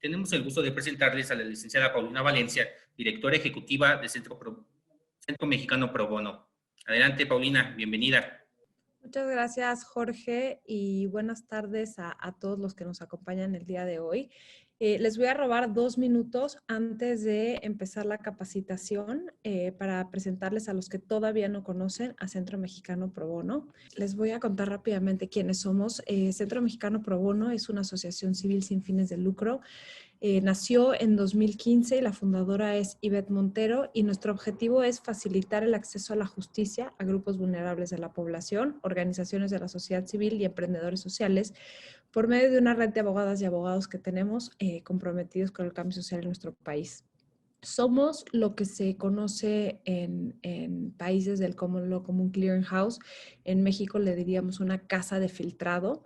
tenemos el gusto de presentarles a la licenciada Paulina Valencia, directora ejecutiva del Centro Mexicano Pro Bono. Adelante, Paulina, bienvenida. Muchas gracias, Jorge, y buenas tardes a todos los que nos acompañan el día de hoy. Les voy a robar 2 minutos antes de empezar la capacitación para presentarles a los que todavía no conocen a Centro Mexicano Pro Bono. Les voy a contar rápidamente quiénes somos. Centro Mexicano Pro Bono es una asociación civil sin fines de lucro. Nació en 2015 y la fundadora es Ivette Montero, y nuestro objetivo es facilitar el acceso a la justicia a grupos vulnerables de la población, organizaciones de la sociedad civil y emprendedores sociales por medio de una red de abogadas y abogados que tenemos comprometidos con el cambio social en nuestro país. Somos lo que se conoce en países del común clearinghouse. En México le diríamos una casa de filtrado.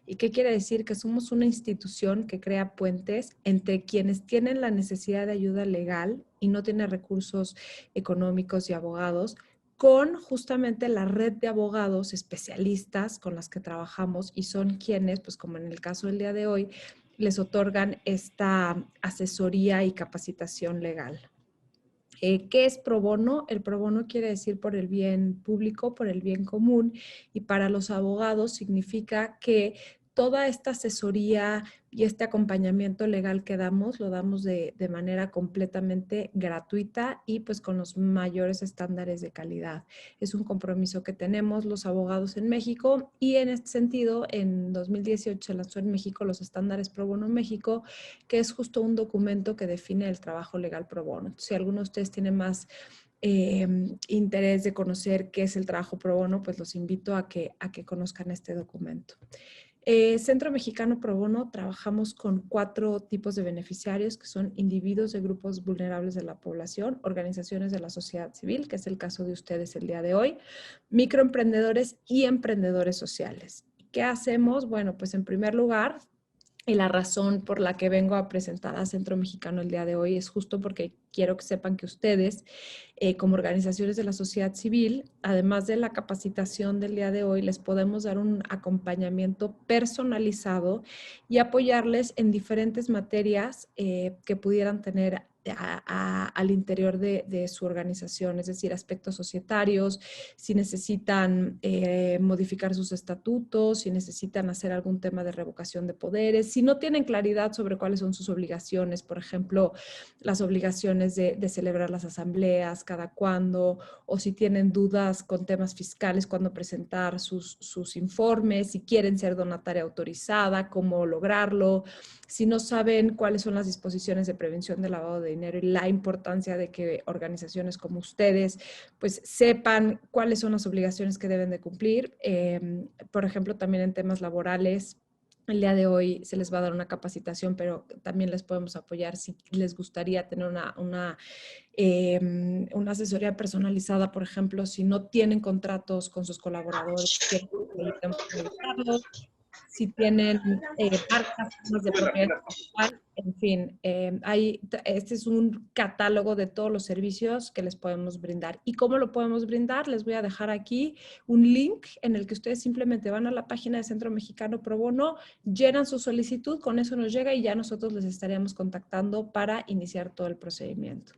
¿Y qué quiere decir? Que somos una institución que crea puentes entre quienes tienen la necesidad de ayuda legal y no tienen recursos económicos y abogados, con justamente la red de abogados especialistas con las que trabajamos, y son quienes, pues como en el caso del día de hoy, les otorgan esta asesoría y capacitación legal. ¿Qué es pro bono? El pro bono quiere decir por el bien público, por el bien común, y para los abogados significa que toda esta asesoría y este acompañamiento legal que damos, lo damos de manera completamente gratuita y pues con los mayores estándares de calidad. Es un compromiso que tenemos los abogados en México, y en este sentido, en 2018 se lanzó en México los estándares Pro Bono México, que es justo un documento que define el trabajo legal pro bono. Entonces, si alguno de ustedes tiene más interés de conocer qué es el trabajo pro bono, pues los invito a que conozcan este documento. Centro Mexicano Pro Bono trabajamos con 4 tipos de beneficiarios, que son individuos de grupos vulnerables de la población, organizaciones de la sociedad civil, que es el caso de ustedes el día de hoy, microemprendedores y emprendedores sociales. ¿Qué hacemos? Bueno, pues en primer lugar, y la razón por la que vengo a presentar a Centro Mexicano el día de hoy es justo porque quiero que sepan que ustedes, como organizaciones de la sociedad civil, además de la capacitación del día de hoy, les podemos dar un acompañamiento personalizado y apoyarles en diferentes materias que pudieran tener al interior de su organización, es decir, aspectos societarios, si necesitan modificar sus estatutos, si necesitan hacer algún tema de revocación de poderes, si no tienen claridad sobre cuáles son sus obligaciones, por ejemplo, las obligaciones de celebrar las asambleas, cada cuándo, o si tienen dudas con temas fiscales, cuándo presentar sus informes, si quieren ser donataria autorizada, cómo lograrlo, si no saben cuáles son las disposiciones de prevención del lavado de dinero y la importancia de que organizaciones como ustedes pues sepan cuáles son las obligaciones que deben de cumplir. Por ejemplo, también en temas laborales, el día de hoy se les va a dar una capacitación, pero también les podemos apoyar si les gustaría tener una asesoría personalizada, por ejemplo, si no tienen contratos con sus colaboradores, quieren que les ayudemos a realizarlos, si tienen marcas, formas de propiedad intelectual, en fin, este es un catálogo de todos los servicios que les podemos brindar. ¿Y cómo lo podemos brindar? Les voy a dejar aquí un link en el que ustedes simplemente van a la página de Centro Mexicano Pro Bono, llenan su solicitud, con eso nos llega y ya nosotros les estaríamos contactando para iniciar todo el procedimiento.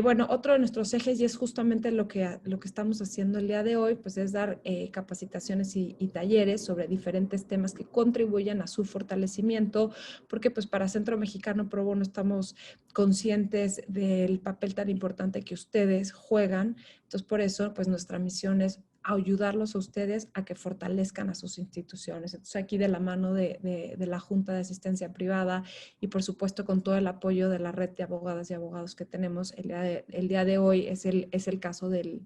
Bueno, otro de nuestros ejes, y es justamente lo que estamos haciendo el día de hoy, pues es dar capacitaciones y talleres sobre diferentes temas que contribuyan a su fortalecimiento, porque pues para Centro Mexicano Pro Bono estamos conscientes del papel tan importante que ustedes juegan. Entonces, por eso, pues nuestra misión es ayudarlos a ustedes a que fortalezcan a sus instituciones. Entonces, aquí de la mano de la Junta de Asistencia Privada y por supuesto con todo el apoyo de la red de abogadas y abogados que tenemos, el día de hoy es el caso del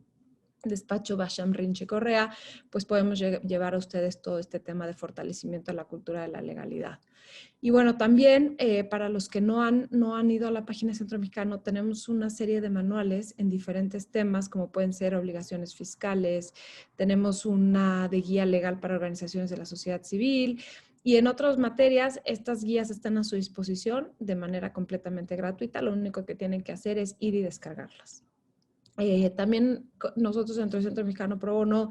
despacho Basham Rinche Correa, pues podemos llevar a ustedes todo este tema de fortalecimiento de la cultura de la legalidad. Y bueno, también para los que no han ido a la página de Centro Mexicano, tenemos una serie de manuales en diferentes temas, como pueden ser obligaciones fiscales, tenemos una de guía legal para organizaciones de la sociedad civil, y en otras materias, estas guías están a su disposición de manera completamente gratuita. Lo único que tienen que hacer es ir y descargarlas. También nosotros dentro del Centro Mexicano Pro Bono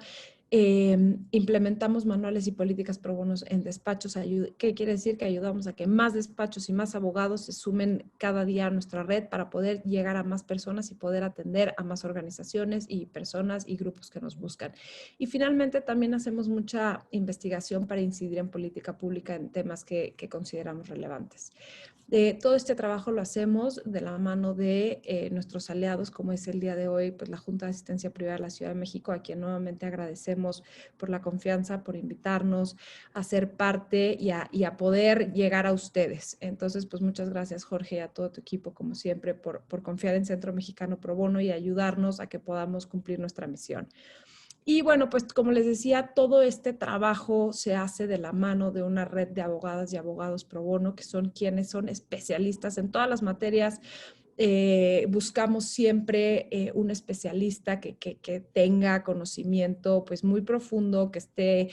Implementamos manuales y políticas pro bono en despachos. ¿Qué quiere decir? Que ayudamos a que más despachos y más abogados se sumen cada día a nuestra red para poder llegar a más personas y poder atender a más organizaciones y personas y grupos que nos buscan. Y finalmente también hacemos mucha investigación para incidir en política pública en temas que consideramos relevantes. Todo este trabajo lo hacemos de la mano de nuestros aliados, como es el día de hoy, pues la Junta de Asistencia Privada de la Ciudad de México, a quien nuevamente agradecemos por la confianza, por invitarnos a ser parte y a poder llegar a ustedes. Entonces, pues muchas gracias, Jorge, y a todo tu equipo, como siempre, por confiar en Centro Mexicano Pro Bono y ayudarnos a que podamos cumplir nuestra misión. Y bueno, pues como les decía, todo este trabajo se hace de la mano de una red de abogadas y abogados pro bono, que son quienes son especialistas en todas las materias. Buscamos siempre un especialista que tenga conocimiento pues muy profundo, que esté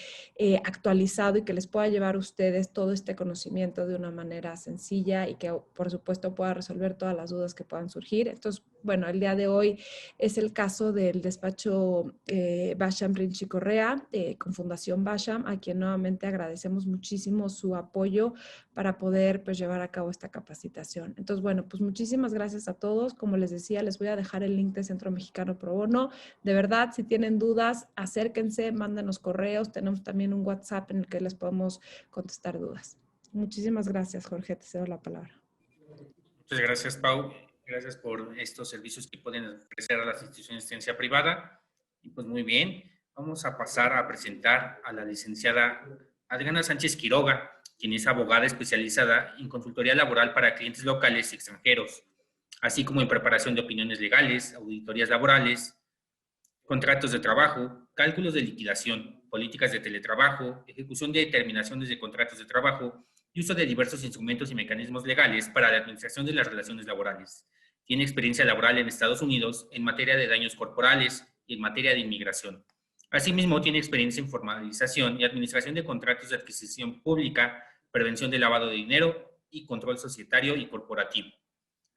actualizado y que les pueda llevar a ustedes todo este conocimiento de una manera sencilla y que por supuesto pueda resolver todas las dudas que puedan surgir. Entonces, bueno, el día de hoy es el caso del despacho Basham Rinchi Correa con Fundación Basham, a quien nuevamente agradecemos muchísimo su apoyo para poder pues llevar a cabo esta capacitación. Entonces, bueno, pues muchísimas gracias a todos. Como les decía, les voy a dejar el link de Centro Mexicano Pro Bono. De verdad, si tienen dudas, acérquense, mándenos correos. Tenemos también un WhatsApp en el que les podemos contestar dudas. Muchísimas gracias, Jorge. Te cedo la palabra. Muchas gracias, Pau. Gracias por estos servicios que pueden ofrecer a las instituciones de asistencia privada. Y pues muy bien, vamos a pasar a presentar a la licenciada Adriana Sánchez Quiroga, quien es abogada especializada en consultoría laboral para clientes locales y extranjeros, así como en preparación de opiniones legales, auditorías laborales, contratos de trabajo, cálculos de liquidación, políticas de teletrabajo, ejecución de determinaciones de contratos de trabajo y uso de diversos instrumentos y mecanismos legales para la administración de las relaciones laborales. Tiene experiencia laboral en Estados Unidos en materia de daños corporales y en materia de inmigración. Asimismo, tiene experiencia en formalización y administración de contratos de adquisición pública, prevención de lavado de dinero y control societario y corporativo.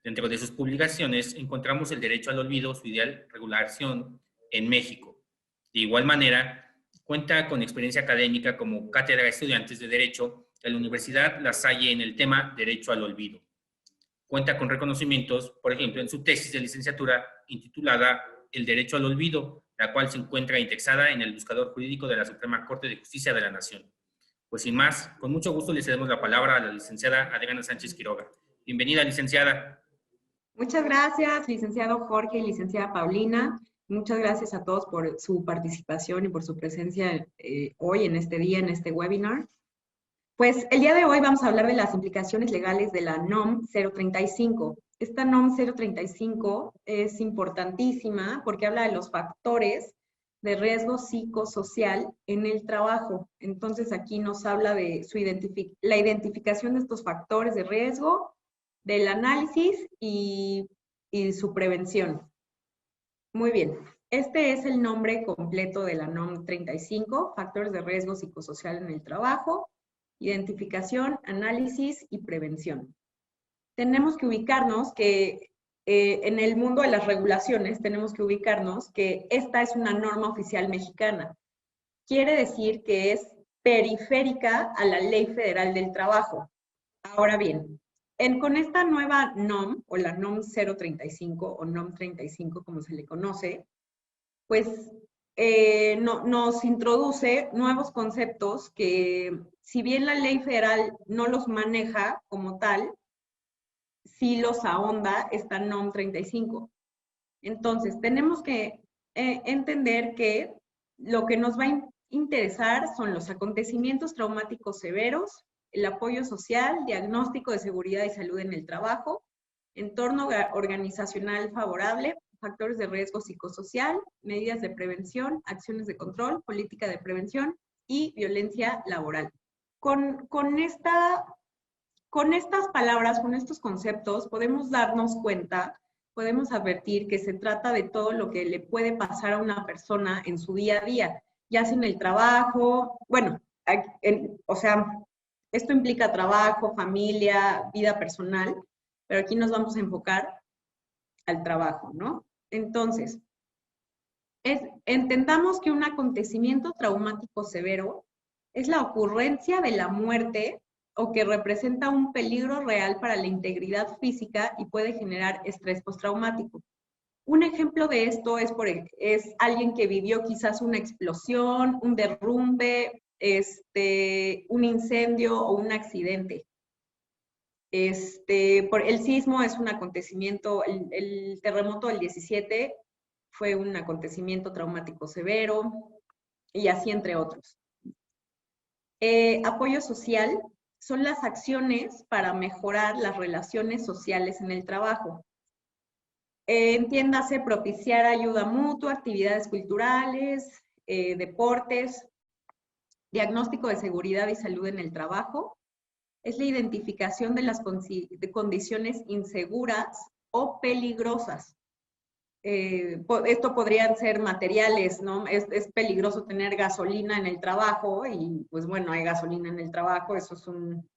Dentro de sus publicaciones encontramos el derecho al olvido, su ideal regulación en México. De igual manera, cuenta con experiencia académica como cátedra de estudiantes de Derecho de la Universidad La Salle en el tema Derecho al Olvido. Cuenta con reconocimientos, por ejemplo, en su tesis de licenciatura intitulada El Derecho al Olvido, la cual se encuentra indexada en el buscador jurídico de la Suprema Corte de Justicia de la Nación. Pues sin más, con mucho gusto le cedemos la palabra a la licenciada Adriana Sánchez Quiroga. Bienvenida, licenciada. Muchas gracias, licenciado Jorge y licenciada Paulina. Muchas gracias a todos por su participación y por su presencia hoy en este día, en este webinar. Pues el día de hoy vamos a hablar de las implicaciones legales de la NOM 035. Esta NOM 035 es importantísima porque habla de los factores de riesgo psicosocial en el trabajo. Entonces aquí nos habla de la identificación de estos factores de riesgo, del análisis y su prevención. Muy bien. Este es el nombre completo de la NOM 35, factores de riesgo psicosocial en el trabajo, identificación, análisis y prevención. Tenemos que ubicarnos que en el mundo de las regulaciones, tenemos que ubicarnos que esta es una norma oficial mexicana. Quiere decir que es periférica a la Ley Federal del Trabajo. Ahora bien, con esta nueva NOM, o la NOM 035, o NOM 35 como se le conoce, pues nos introduce nuevos conceptos que, si bien la ley federal no los maneja como tal, sí los ahonda esta NOM 35. Entonces, tenemos que entender que lo que nos va a interesar son los acontecimientos traumáticos severos, el apoyo social, diagnóstico de seguridad y salud en el trabajo, entorno organizacional favorable, factores de riesgo psicosocial, medidas de prevención, acciones de control, política de prevención y violencia laboral. Con estas palabras, con estos conceptos, podemos darnos cuenta, podemos advertir que se trata de todo lo que le puede pasar a una persona en su día a día, ya sea en el trabajo, bueno, o sea, esto implica trabajo, familia, vida personal, pero aquí nos vamos a enfocar al trabajo, ¿no? Entonces, Entendamos que un acontecimiento traumático severo es la ocurrencia de la muerte o que representa un peligro real para la integridad física y puede generar estrés postraumático. Un ejemplo de esto es alguien que vivió quizás una explosión, un derrumbe, un incendio o un accidente. El sismo es un acontecimiento, el terremoto del 17 fue un acontecimiento traumático severo, y así entre otros. Apoyo social son las acciones para mejorar las relaciones sociales en el trabajo. Entiéndase, propiciar ayuda mutua, actividades culturales, deportes, diagnóstico de seguridad y salud en el trabajo. Es la identificación de las condiciones inseguras o peligrosas. Esto podrían ser materiales, ¿no? Es peligroso tener gasolina en el trabajo y, pues bueno, hay gasolina en el trabajo, eso es un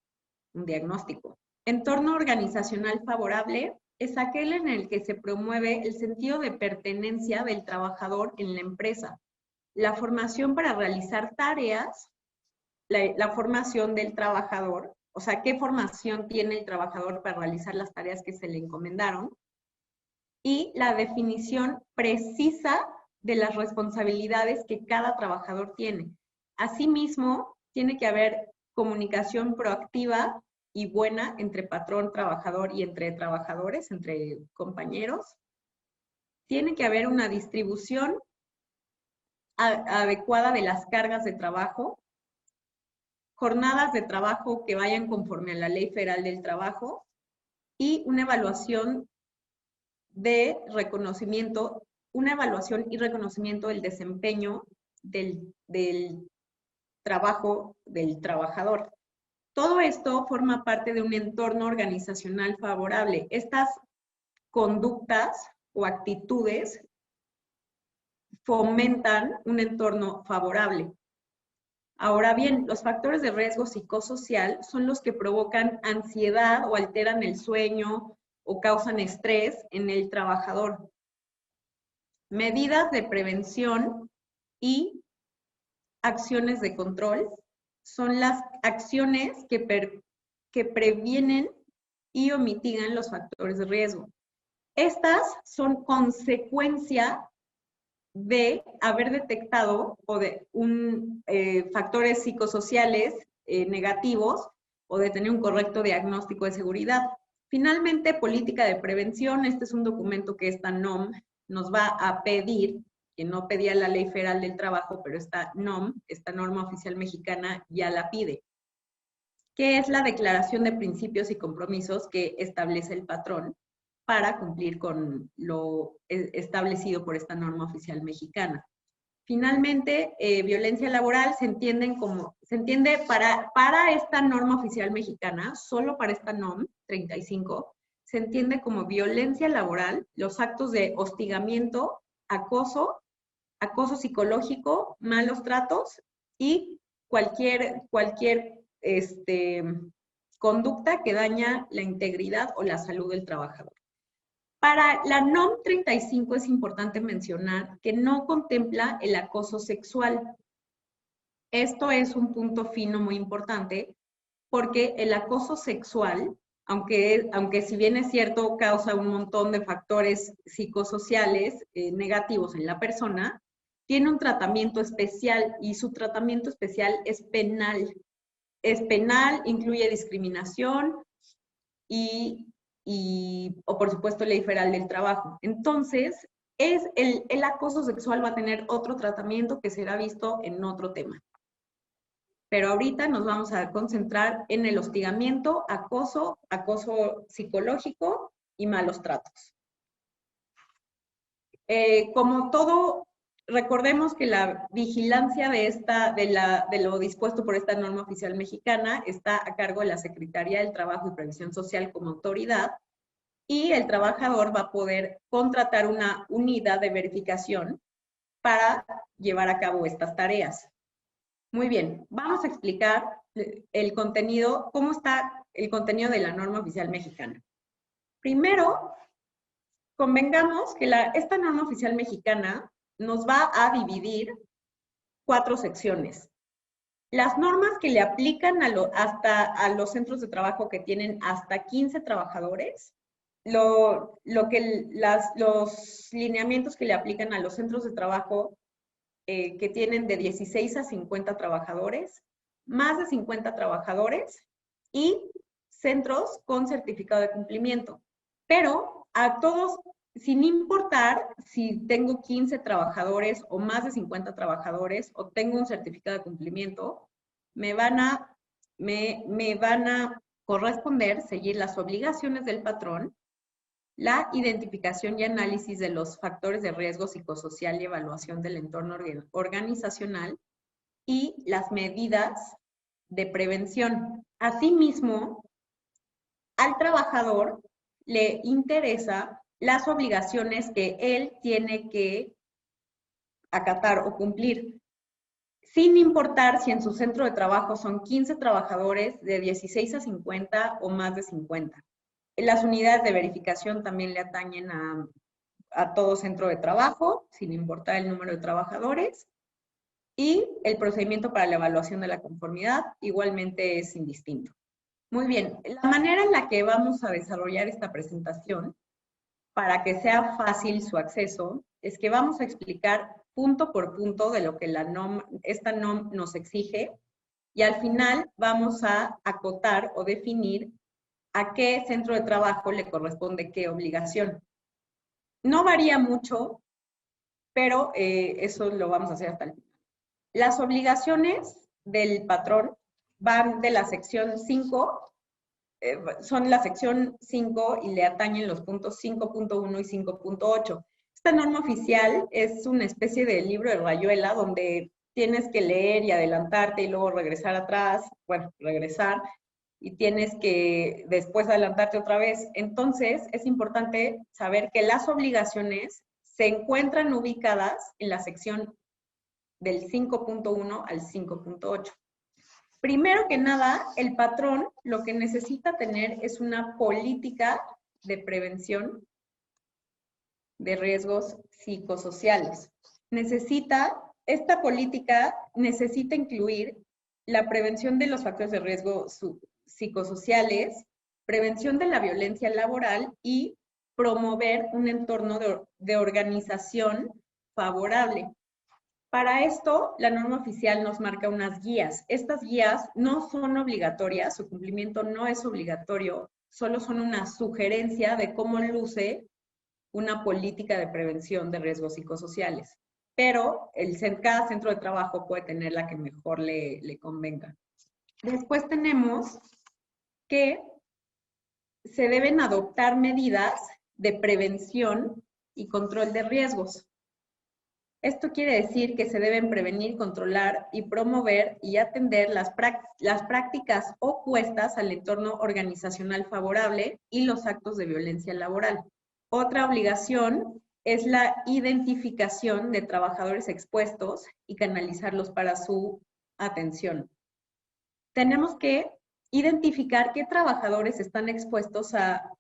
diagnóstico. Entorno organizacional favorable es aquel en el que se promueve el sentido de pertenencia del trabajador en la empresa. La formación para realizar tareas, la formación del trabajador, o sea, qué formación tiene el trabajador para realizar las tareas que se le encomendaron, y la definición precisa de las responsabilidades que cada trabajador tiene. Asimismo, tiene que haber comunicación proactiva y buena entre patrón, trabajador y entre trabajadores, entre compañeros. Tiene que haber una distribución adecuada de las cargas de trabajo, jornadas de trabajo que vayan conforme a la Ley Federal del Trabajo y una evaluación y reconocimiento del desempeño del trabajo del trabajador. Todo esto forma parte de un entorno organizacional favorable. Estas conductas o actitudes fomentan un entorno favorable. Ahora bien, los factores de riesgo psicosocial son los que provocan ansiedad o alteran el sueño o causan estrés en el trabajador. Medidas de prevención y acciones de control son las acciones que previenen y mitigan los factores de riesgo. Estas son consecuencia de haber detectado o de factores psicosociales negativos o de tener un correcto diagnóstico de seguridad. Finalmente, política de prevención. Este es un documento que esta NOM nos va a pedir, que no pedía la Ley Federal del Trabajo, pero esta NOM, esta norma oficial mexicana, ya la pide, que es la declaración de principios y compromisos que establece el patrón para cumplir con lo establecido por esta norma oficial mexicana. Finalmente, violencia laboral se entiende para esta norma oficial mexicana, solo para esta NOM 35, se entiende como violencia laboral los actos de hostigamiento, acoso psicológico, malos tratos y cualquier conducta que daña la integridad o la salud del trabajador. Para la NOM 35 es importante mencionar que no contempla el acoso sexual. Esto es un punto fino muy importante porque el acoso sexual, aunque si bien es cierto causa un montón de factores psicosociales negativos en la persona, tiene un tratamiento especial y su tratamiento especial es penal. Es penal, incluye discriminación o por supuesto Ley Federal del Trabajo. Entonces, el acoso sexual va a tener otro tratamiento que será visto en otro tema. Pero ahorita nos vamos a concentrar en el hostigamiento, acoso psicológico y malos tratos. Como todo, recordemos que la vigilancia de lo dispuesto por esta norma oficial mexicana está a cargo de la Secretaría del Trabajo y Previsión Social como autoridad, y el trabajador va a poder contratar una unidad de verificación para llevar a cabo estas tareas. Muy bien, vamos a explicar el contenido, cómo está el contenido de la norma oficial mexicana. Primero, convengamos que esta norma oficial mexicana nos va a dividir 4 secciones. Las normas que le aplican a los centros de trabajo que tienen hasta 15 trabajadores, los lineamientos que le aplican a los centros de trabajo que tienen de 16 a 50 trabajadores, más de 50 trabajadores y centros con certificado de cumplimiento. Pero a todos, sin importar si tengo 15 trabajadores o más de 50 trabajadores o tengo un certificado de cumplimiento, me van a corresponder seguir las obligaciones del patrón, la identificación y análisis de los factores de riesgo psicosocial y evaluación del entorno organizacional y las medidas de prevención. Asimismo, al trabajador le interesa las obligaciones que él tiene que acatar o cumplir, sin importar si en su centro de trabajo son 15 trabajadores, de 16 a 50 o más de 50. Las unidades de verificación también le atañen a todo centro de trabajo, sin importar el número de trabajadores. Y el procedimiento para la evaluación de la conformidad igualmente es indistinto. Muy bien, la manera en la que vamos a desarrollar esta presentación, para que sea fácil su acceso, es que vamos a explicar punto por punto de lo que esta NOM nos exige, y al final vamos a acotar o definir a qué centro de trabajo le corresponde qué obligación. No varía mucho, pero eso lo vamos a hacer hasta el final. Las obligaciones del patrón van de la sección 5, son la sección 5 y le atañen los puntos 5.1 y 5.8. Esta norma oficial es una especie de libro de rayuela donde tienes que leer y adelantarte y luego regresar atrás, bueno, regresar, y tienes que después adelantarte otra vez. Entonces, es importante saber que las obligaciones se encuentran ubicadas en la sección del 5.1 al 5.8. Primero que nada, el patrón lo que necesita tener es una política de prevención de riesgos psicosociales. Esta política necesita incluir la prevención de los factores de riesgo psicosociales, prevención de la violencia laboral y promover un entorno de organización favorable. Para esto, la norma oficial nos marca unas guías. Estas guías no son obligatorias, su cumplimiento no es obligatorio, solo son una sugerencia de cómo luce una política de prevención de riesgos psicosociales. Pero cada centro de trabajo puede tener la que mejor le convenga. Después tenemos que se deben adoptar medidas de prevención y control de riesgos. Esto quiere decir que se deben prevenir, controlar y promover y atender las prácticas opuestas al entorno organizacional favorable y los actos de violencia laboral. Otra obligación es la identificación de trabajadores expuestos y canalizarlos para su atención. Tenemos que identificar qué trabajadores están expuestos a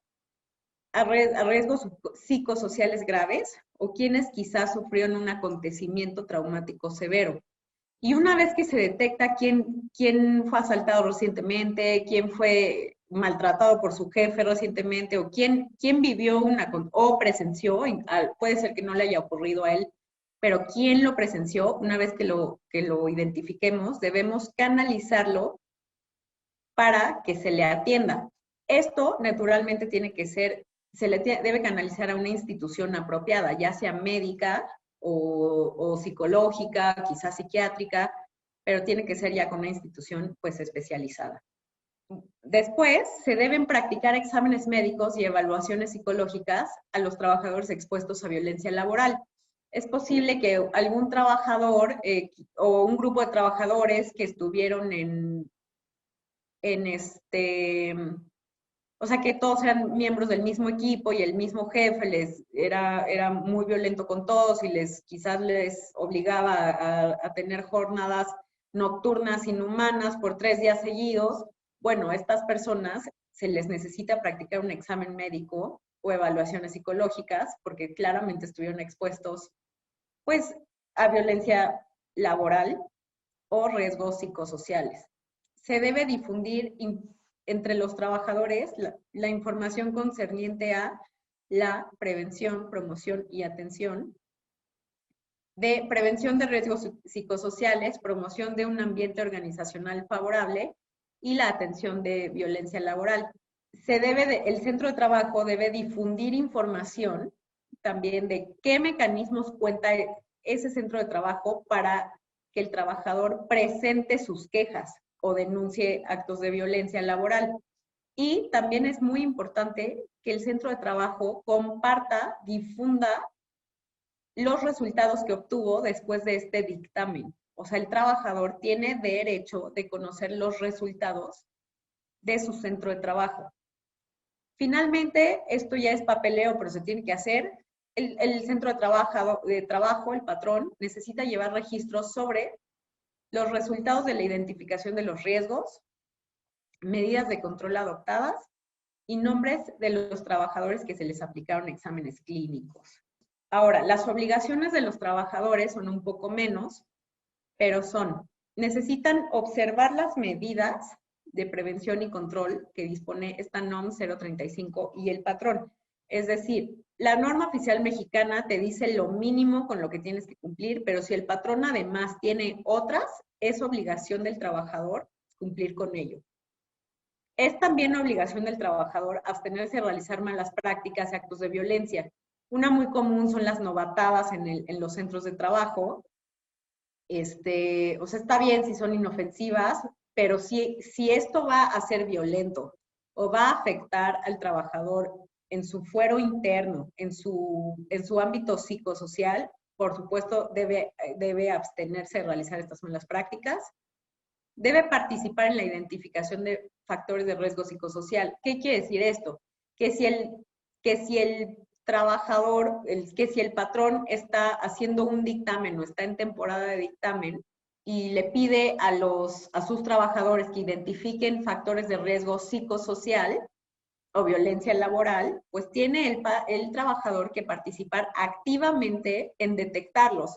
riesgos psicosociales graves o quienes quizás sufrieron un acontecimiento traumático severo. Y una vez que se detecta quién fue asaltado recientemente, quién fue maltratado por su jefe recientemente o quién vivió o presenció, puede ser que no le haya ocurrido a él, pero quién lo presenció, una vez que lo identifiquemos, debemos canalizarlo para que se le atienda. Esto naturalmente se le debe canalizar a una institución apropiada, ya sea médica o psicológica, quizás psiquiátrica, pero tiene que ser ya con una institución pues especializada. Después, se deben practicar exámenes médicos y evaluaciones psicológicas a los trabajadores expuestos a violencia laboral. Es posible que algún trabajador o un grupo de trabajadores que estuvieron o sea, que todos eran miembros del mismo equipo y el mismo jefe era muy violento con todos y quizás les obligaba a tener jornadas nocturnas inhumanas por 3 días seguidos. Bueno, a estas personas se les necesita practicar un examen médico o evaluaciones psicológicas porque claramente estuvieron expuestos pues, a violencia laboral o riesgos psicosociales. Se debe difundir entre los trabajadores la información concerniente a la prevención, promoción y atención de prevención de riesgos psicosociales, promoción de un ambiente organizacional favorable y la atención de violencia laboral. El centro de trabajo debe difundir información también de qué mecanismos cuenta ese centro de trabajo para que el trabajador presente sus quejas o denuncie actos de violencia laboral. Y también es muy importante que el centro de trabajo comparta, difunda los resultados que obtuvo después de este dictamen. O sea, el trabajador tiene derecho de conocer los resultados de su centro de trabajo. Finalmente, esto ya es papeleo, pero se tiene que hacer. El centro de trabajo, el patrón, necesita llevar registros sobre los resultados de la identificación de los riesgos, medidas de control adoptadas y nombres de los trabajadores que se les aplicaron exámenes clínicos. Ahora, las obligaciones de los trabajadores son un poco menos, pero necesitan observar las medidas de prevención y control que dispone esta NOM 035 y el patrón. Es decir, la norma oficial mexicana te dice lo mínimo con lo que tienes que cumplir, pero si el patrón además tiene otras, es obligación del trabajador cumplir con ello. Es también obligación del trabajador abstenerse de realizar malas prácticas y actos de violencia. Una muy común son las novatadas en los centros de trabajo. O sea, está bien si son inofensivas, pero si esto va a ser violento o va a afectar al trabajador en su fuero interno, en su ámbito psicosocial, por supuesto debe abstenerse de realizar estas malas prácticas. Debe participar en la identificación de factores de riesgo psicosocial. ¿Qué quiere decir esto? Que si el trabajador, que si el patrón está haciendo un dictamen o está en temporada de dictamen y le pide a sus trabajadores que identifiquen factores de riesgo psicosocial o violencia laboral, pues tiene el trabajador que participar activamente en detectarlos.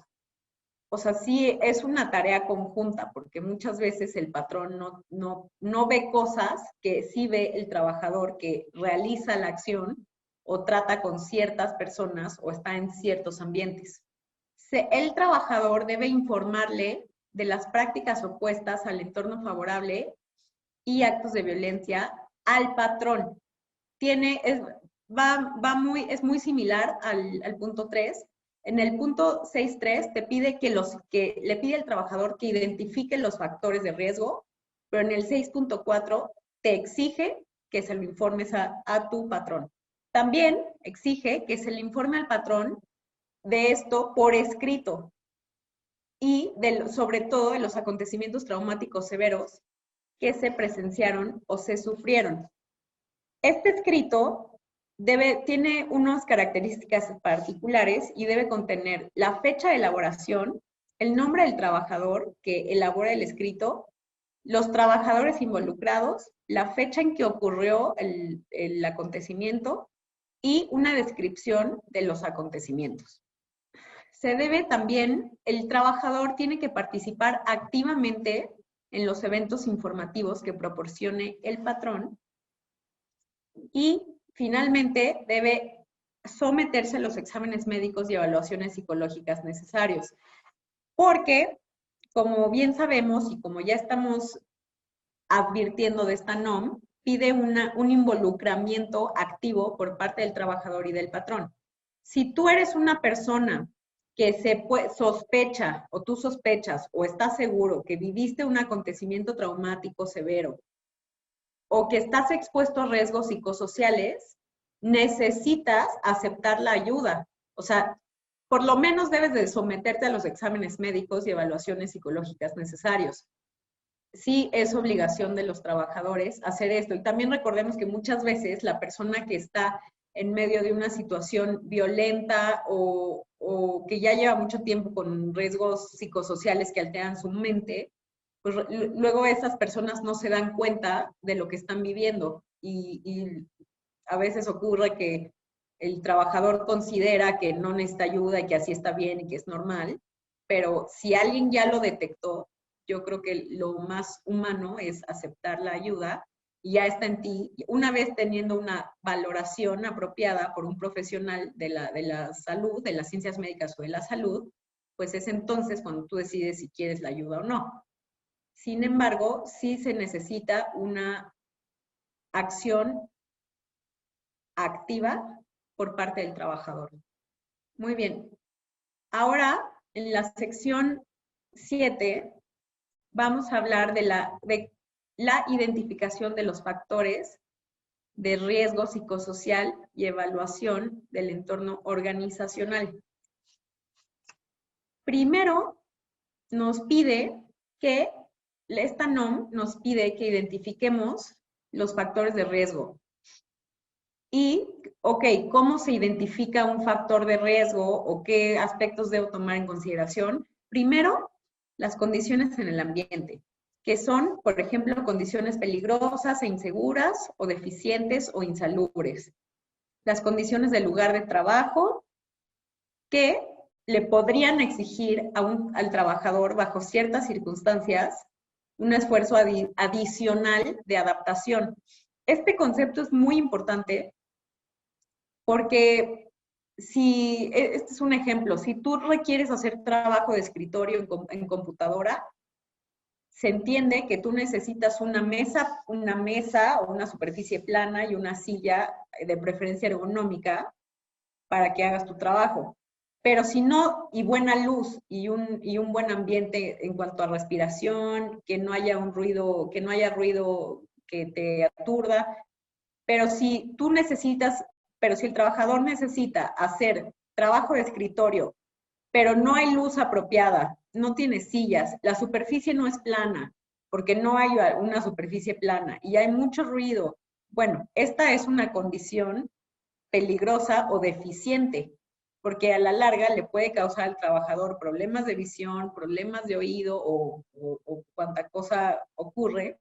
O sea, sí es una tarea conjunta, porque muchas veces el patrón no ve cosas que sí ve el trabajador que realiza la acción o trata con ciertas personas o está en ciertos ambientes. El trabajador debe informarle de las prácticas opuestas al entorno favorable y actos de violencia al patrón. Es muy similar al punto 3. En el punto 6.3 le pide al trabajador que identifique los factores de riesgo, pero en el 6.4 te exige que se lo informes a tu patrón. También exige que se le informe al patrón de esto por escrito y sobre todo de los acontecimientos traumáticos severos que se presenciaron o se sufrieron. Este escrito tiene unas características particulares y debe contener la fecha de elaboración, el nombre del trabajador que elabora el escrito, los trabajadores involucrados, la fecha en que ocurrió el acontecimiento y una descripción de los acontecimientos. El trabajador tiene que participar activamente en los eventos informativos que proporcione el patrón y finalmente debe someterse a los exámenes médicos y evaluaciones psicológicas necesarios. Porque, como bien sabemos y como ya estamos advirtiendo de esta NOM, pide un involucramiento activo por parte del trabajador y del patrón. Si tú eres una persona que sospecha o tú sospechas o estás seguro que viviste un acontecimiento traumático severo o que estás expuesto a riesgos psicosociales, necesitas aceptar la ayuda. O sea, por lo menos debes de someterte a los exámenes médicos y evaluaciones psicológicas necesarios. Sí es obligación de los trabajadores hacer esto. Y también recordemos que muchas veces la persona que está en medio de una situación violenta o que ya lleva mucho tiempo con riesgos psicosociales que alteran su mente, pues luego esas personas no se dan cuenta de lo que están viviendo y a veces ocurre que el trabajador considera que no necesita ayuda y que así está bien y que es normal, pero si alguien ya lo detectó, yo creo que lo más humano es aceptar la ayuda y ya está en ti. Una vez teniendo una valoración apropiada por un profesional de la salud, de las ciencias médicas o de la salud, pues es entonces cuando tú decides si quieres la ayuda o no. Sin embargo, sí se necesita una acción activa por parte del trabajador. Muy bien. Ahora, en la sección 7, vamos a hablar de la identificación de los factores de riesgo psicosocial y evaluación del entorno organizacional. Primero, nos pide que, esta NOM nos pide que identifiquemos los factores de riesgo. Y, ok, ¿cómo se identifica un factor de riesgo o qué aspectos debo tomar en consideración? Primero, las condiciones en el ambiente, que son, por ejemplo, condiciones peligrosas e inseguras o deficientes o insalubres. Las condiciones del lugar de trabajo, que le podrían exigir al trabajador, bajo ciertas circunstancias, un esfuerzo adicional de adaptación. Este concepto es muy importante porque este es un ejemplo, si tú requieres hacer trabajo de escritorio en computadora, se entiende que tú necesitas una mesa o una superficie plana y una silla de preferencia ergonómica para que hagas tu trabajo. Pero si no, y buena luz y un buen ambiente en cuanto a respiración, que no haya ruido que te aturda, pero si el trabajador necesita hacer trabajo de escritorio, pero no hay luz apropiada, no tiene sillas, la superficie no es plana, porque no hay una superficie plana y hay mucho ruido, bueno, esta es una condición peligrosa o deficiente, porque a la larga le puede causar al trabajador problemas de visión, problemas de oído o cuanta cosa ocurre.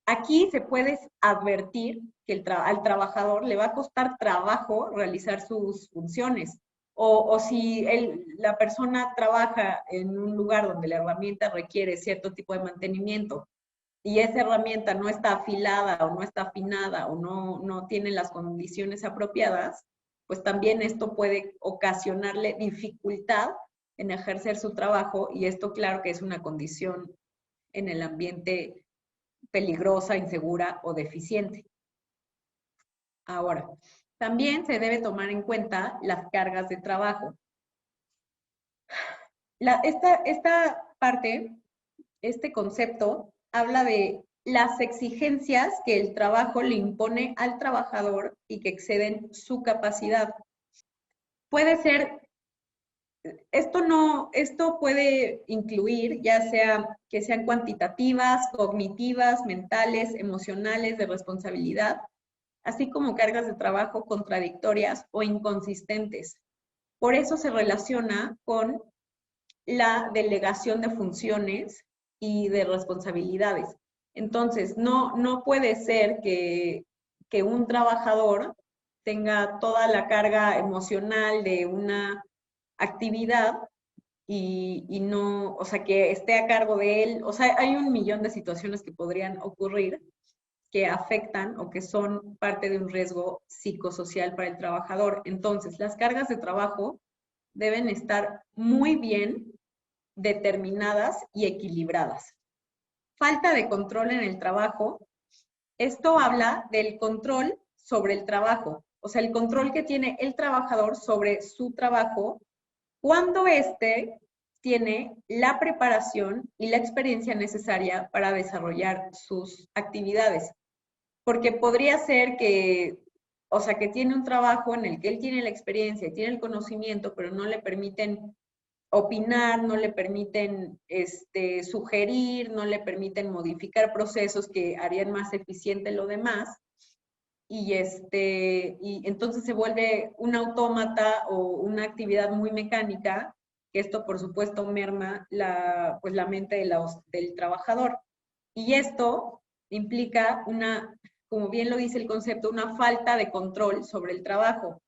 Aquí se puede advertir que al trabajador le va a costar trabajo realizar sus funciones. O si la persona trabaja en un lugar donde la herramienta requiere cierto tipo de mantenimiento y esa herramienta no está afilada o no está afinada o no tiene las condiciones apropiadas, pues también esto puede ocasionarle dificultad en ejercer su trabajo y esto claro que es una condición en el ambiente peligrosa, insegura o deficiente. Ahora, también se debe tomar en cuenta las cargas de trabajo. Esta parte, este concepto, habla de las exigencias que el trabajo le impone al trabajador y que exceden su capacidad. Puede ser, esto puede incluir ya sea que sean cuantitativas, cognitivas, mentales, emocionales, de responsabilidad, así como cargas de trabajo contradictorias o inconsistentes. Por eso se relaciona con la delegación de funciones y de responsabilidades. Entonces, no puede ser que un trabajador tenga toda la carga emocional de una actividad y no, o sea, que esté a cargo de él. O sea, hay un millón de situaciones que podrían ocurrir que afectan o que son parte de un riesgo psicosocial para el trabajador. Entonces, las cargas de trabajo deben estar muy bien determinadas y equilibradas. Falta de control en el trabajo. Esto habla del control sobre el trabajo, o sea, el control que tiene el trabajador sobre su trabajo cuando éste tiene la preparación y la experiencia necesaria para desarrollar sus actividades. Porque podría ser que, o sea, que tiene un trabajo en el que él tiene la experiencia, tiene el conocimiento, pero no le permiten opinar, no le permiten sugerir, no le permiten modificar procesos que harían más eficiente lo demás. Y entonces se vuelve un autómata o una actividad muy mecánica, que esto por supuesto merma la mente del trabajador. Y esto implica como bien lo dice el concepto, una falta de control sobre el trabajo.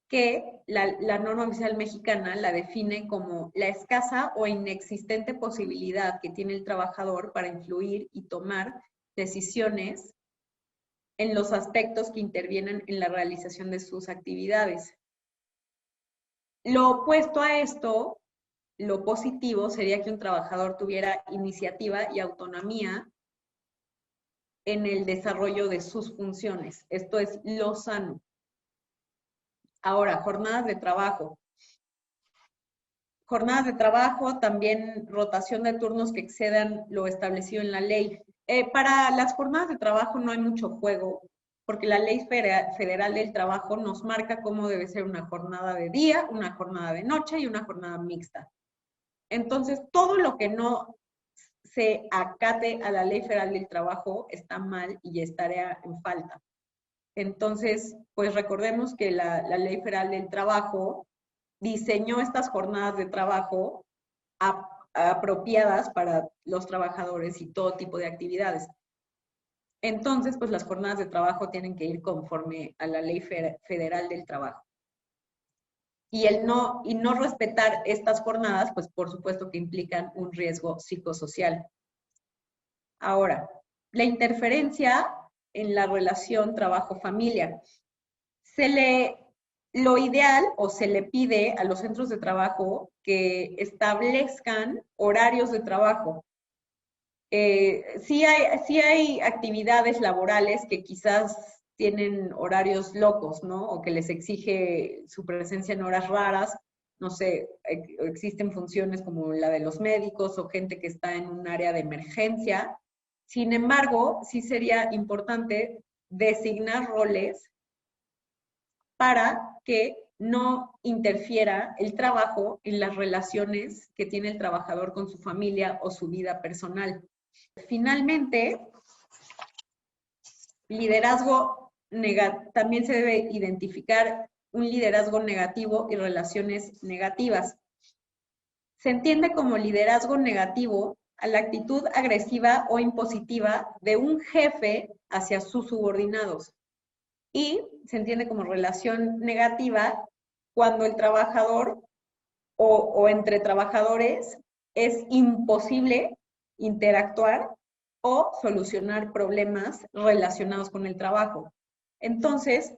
que la norma oficial mexicana la define como la escasa o inexistente posibilidad que tiene el trabajador para influir y tomar decisiones en los aspectos que intervienen en la realización de sus actividades. Lo opuesto a esto, lo positivo, sería que un trabajador tuviera iniciativa y autonomía en el desarrollo de sus funciones. Esto es lo sano. Ahora, jornadas de trabajo. Jornadas de trabajo, también rotación de turnos que excedan lo establecido en la ley. Para las jornadas de trabajo no hay mucho juego, porque la Ley Federal del Trabajo nos marca cómo debe ser una jornada de día, una jornada de noche y una jornada mixta. Entonces, todo lo que no se acate a la Ley Federal del Trabajo está mal y estaría en falta. Entonces, pues recordemos que la Ley Federal del Trabajo diseñó estas jornadas de trabajo apropiadas para los trabajadores y todo tipo de actividades. Entonces, pues las jornadas de trabajo tienen que ir conforme a la Ley Federal del Trabajo. Y no respetar estas jornadas, pues por supuesto que implican un riesgo psicosocial. Ahora, la interferencia en la relación trabajo-familia. Lo ideal o se le pide a los centros de trabajo que establezcan horarios de trabajo. Sí hay actividades laborales que quizás tienen horarios locos, ¿no? O que les exige su presencia en horas raras. No sé, existen funciones como la de los médicos o gente que está en un área de emergencia. Sin embargo, sí sería importante designar roles para que no interfiera el trabajo en las relaciones que tiene el trabajador con su familia o su vida personal. Finalmente, liderazgo negativo. También se debe identificar un liderazgo negativo y relaciones negativas. Se entiende como liderazgo negativo a la actitud agresiva o impositiva de un jefe hacia sus subordinados. Y se entiende como relación negativa cuando el trabajador o entre trabajadores es imposible interactuar o solucionar problemas relacionados con el trabajo. Entonces,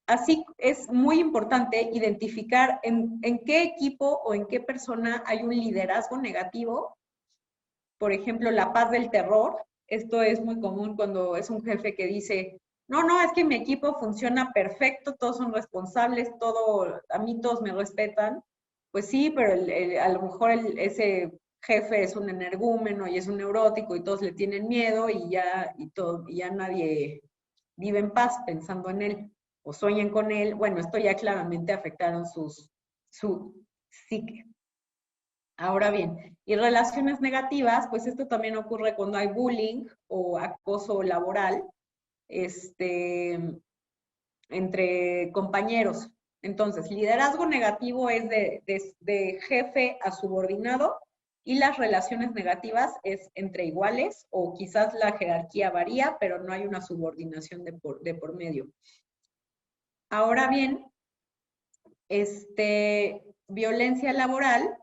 así es muy importante identificar en qué equipo o en qué persona hay un liderazgo negativo. Por ejemplo, la paz del terror. Esto es muy común cuando es un jefe que dice, no, es que mi equipo funciona perfecto, todos son responsables, a mí todos me respetan. Pues sí, pero a lo mejor ese jefe es un energúmeno y es un neurótico y todos le tienen miedo y ya nadie vive en paz pensando en él o sueñan con él. Bueno, esto ya claramente afectaron su psique. Ahora bien, y relaciones negativas, pues esto también ocurre cuando hay bullying o acoso laboral entre compañeros. Entonces, liderazgo negativo es de jefe a subordinado y las relaciones negativas es entre iguales o quizás la jerarquía varía, pero no hay una subordinación de por medio. Ahora bien, violencia laboral,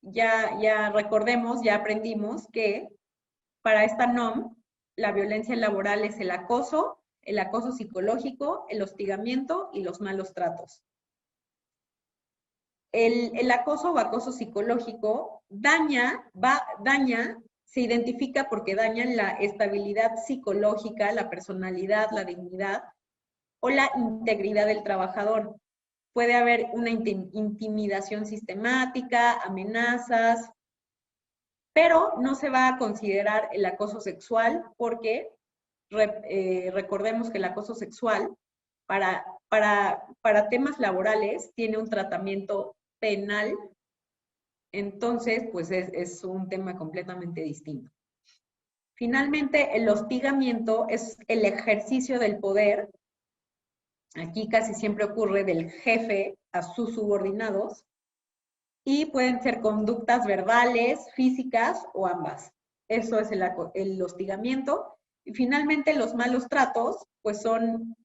ya recordemos, ya aprendimos que para esta NOM, la violencia laboral es el acoso psicológico, el hostigamiento y los malos tratos. El acoso o acoso psicológico se identifica porque daña la estabilidad psicológica, la personalidad, la dignidad o la integridad del trabajador. Puede haber una intimidación sistemática, amenazas, pero no se va a considerar el acoso sexual porque recordemos que el acoso sexual para temas laborales tiene un tratamiento penal, entonces pues es un tema completamente distinto. Finalmente, el hostigamiento es el ejercicio del poder. Aquí casi siempre ocurre del jefe a sus subordinados y pueden ser conductas verbales, físicas o ambas. Eso es el hostigamiento. Y finalmente los malos tratos, pues son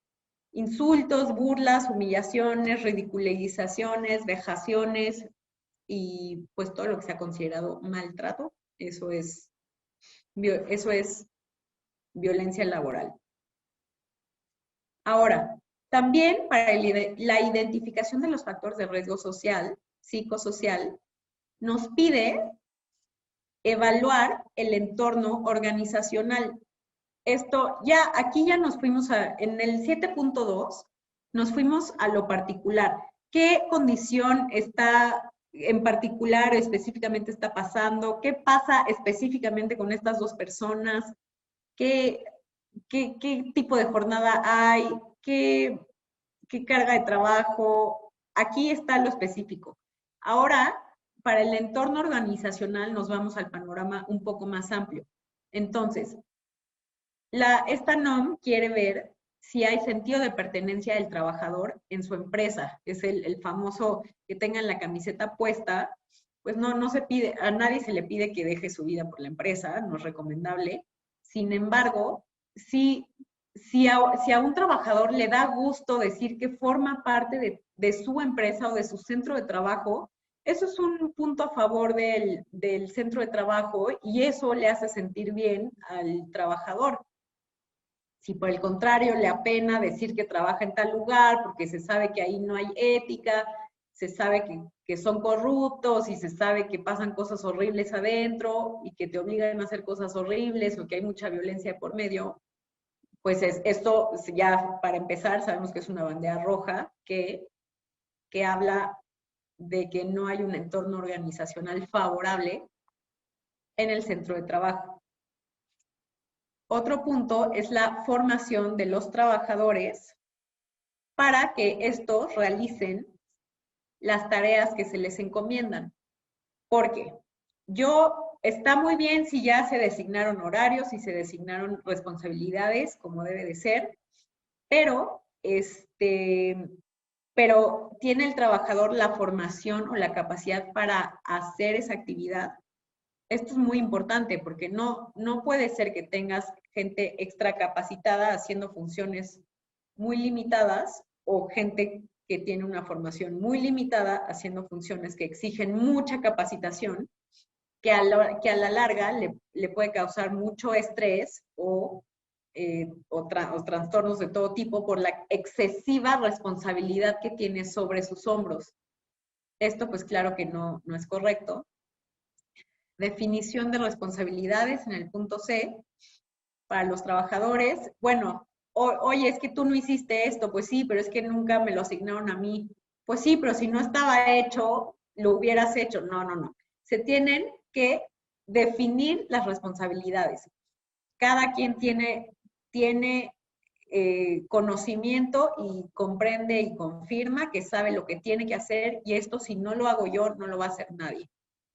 insultos, burlas, humillaciones, ridiculizaciones, vejaciones y pues todo lo que se ha considerado maltrato. Eso es violencia laboral. Ahora, también para la identificación de los factores de riesgo social, psicosocial, nos pide evaluar el entorno organizacional. Esto ya, aquí ya nos fuimos en el 7.2, nos fuimos a lo particular. ¿Qué condición está en particular específicamente está pasando? ¿Qué pasa específicamente con estas dos personas? ¿Qué tipo de jornada hay? ¿Qué carga de trabajo? Aquí está lo específico. Ahora, para el entorno organizacional nos vamos al panorama un poco más amplio. Entonces, esta NOM quiere ver si hay sentido de pertenencia del trabajador en su empresa. Es el famoso que tengan la camiseta puesta, pues no se pide, a nadie se le pide que deje su vida por la empresa, no es recomendable. Sin embargo, si a un trabajador le da gusto decir que forma parte de su empresa o de su centro de trabajo, eso es un punto a favor del centro de trabajo y eso le hace sentir bien al trabajador. Si por el contrario le apena decir que trabaja en tal lugar porque se sabe que ahí no hay ética, se sabe que son corruptos y se sabe que pasan cosas horribles adentro y que te obligan a hacer cosas horribles o que hay mucha violencia por medio, pues esto ya para empezar sabemos que es una bandera roja que habla de que no hay un entorno organizacional favorable en el centro de trabajo. Otro punto es la formación de los trabajadores para que estos realicen las tareas que se les encomiendan. Porque está muy bien si ya se designaron horarios, si se designaron responsabilidades, como debe de ser, pero tiene el trabajador la formación o la capacidad para hacer esa actividad. Esto es muy importante porque no puede ser que tengas gente extra capacitada haciendo funciones muy limitadas o gente que tiene una formación muy limitada haciendo funciones que exigen mucha capacitación, que a la larga le puede causar mucho estrés o trastornos de todo tipo por la excesiva responsabilidad que tiene sobre sus hombros. Esto pues claro que no es correcto. Definición de responsabilidades en el punto C para los trabajadores. Bueno, oye, es que tú no hiciste esto. Pues sí, pero es que nunca me lo asignaron a mí. Pues sí, pero si no estaba hecho, lo hubieras hecho. No. Se tienen que definir las responsabilidades. Cada quien tiene conocimiento y comprende y confirma que sabe lo que tiene que hacer y esto si no lo hago yo, no lo va a hacer nadie.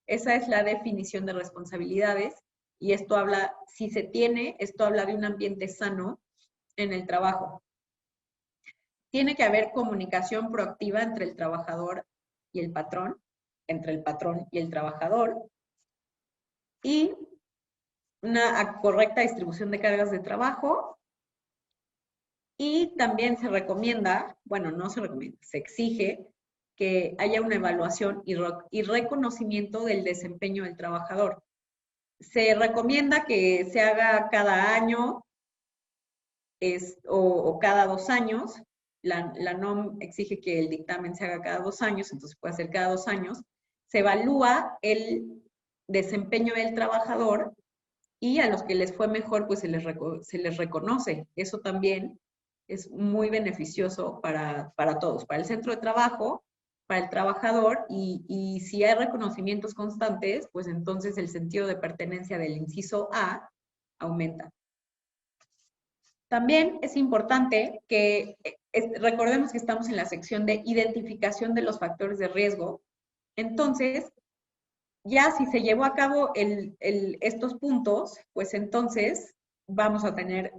Esa es la definición de responsabilidades y esto habla de un ambiente sano en el trabajo. Tiene que haber comunicación proactiva entre el trabajador y el patrón, entre el patrón y el trabajador, y una correcta distribución de cargas de trabajo. Y también se recomienda, bueno, no se recomienda, se exige que haya una evaluación y reconocimiento del desempeño del trabajador. Se recomienda que se haga cada año o cada 2 años. La NOM exige que el dictamen se haga cada 2 años, entonces puede ser cada 2 años. Se evalúa el desempeño del trabajador y a los que les fue mejor, pues se les reconoce. Eso también es muy beneficioso para todos, para el centro de trabajo, para el trabajador, y si hay reconocimientos constantes, pues entonces el sentido de pertenencia del inciso A aumenta. También es importante que recordemos que estamos en la sección de identificación de los factores de riesgo. Entonces, ya si se llevó a cabo estos puntos, pues entonces vamos a tener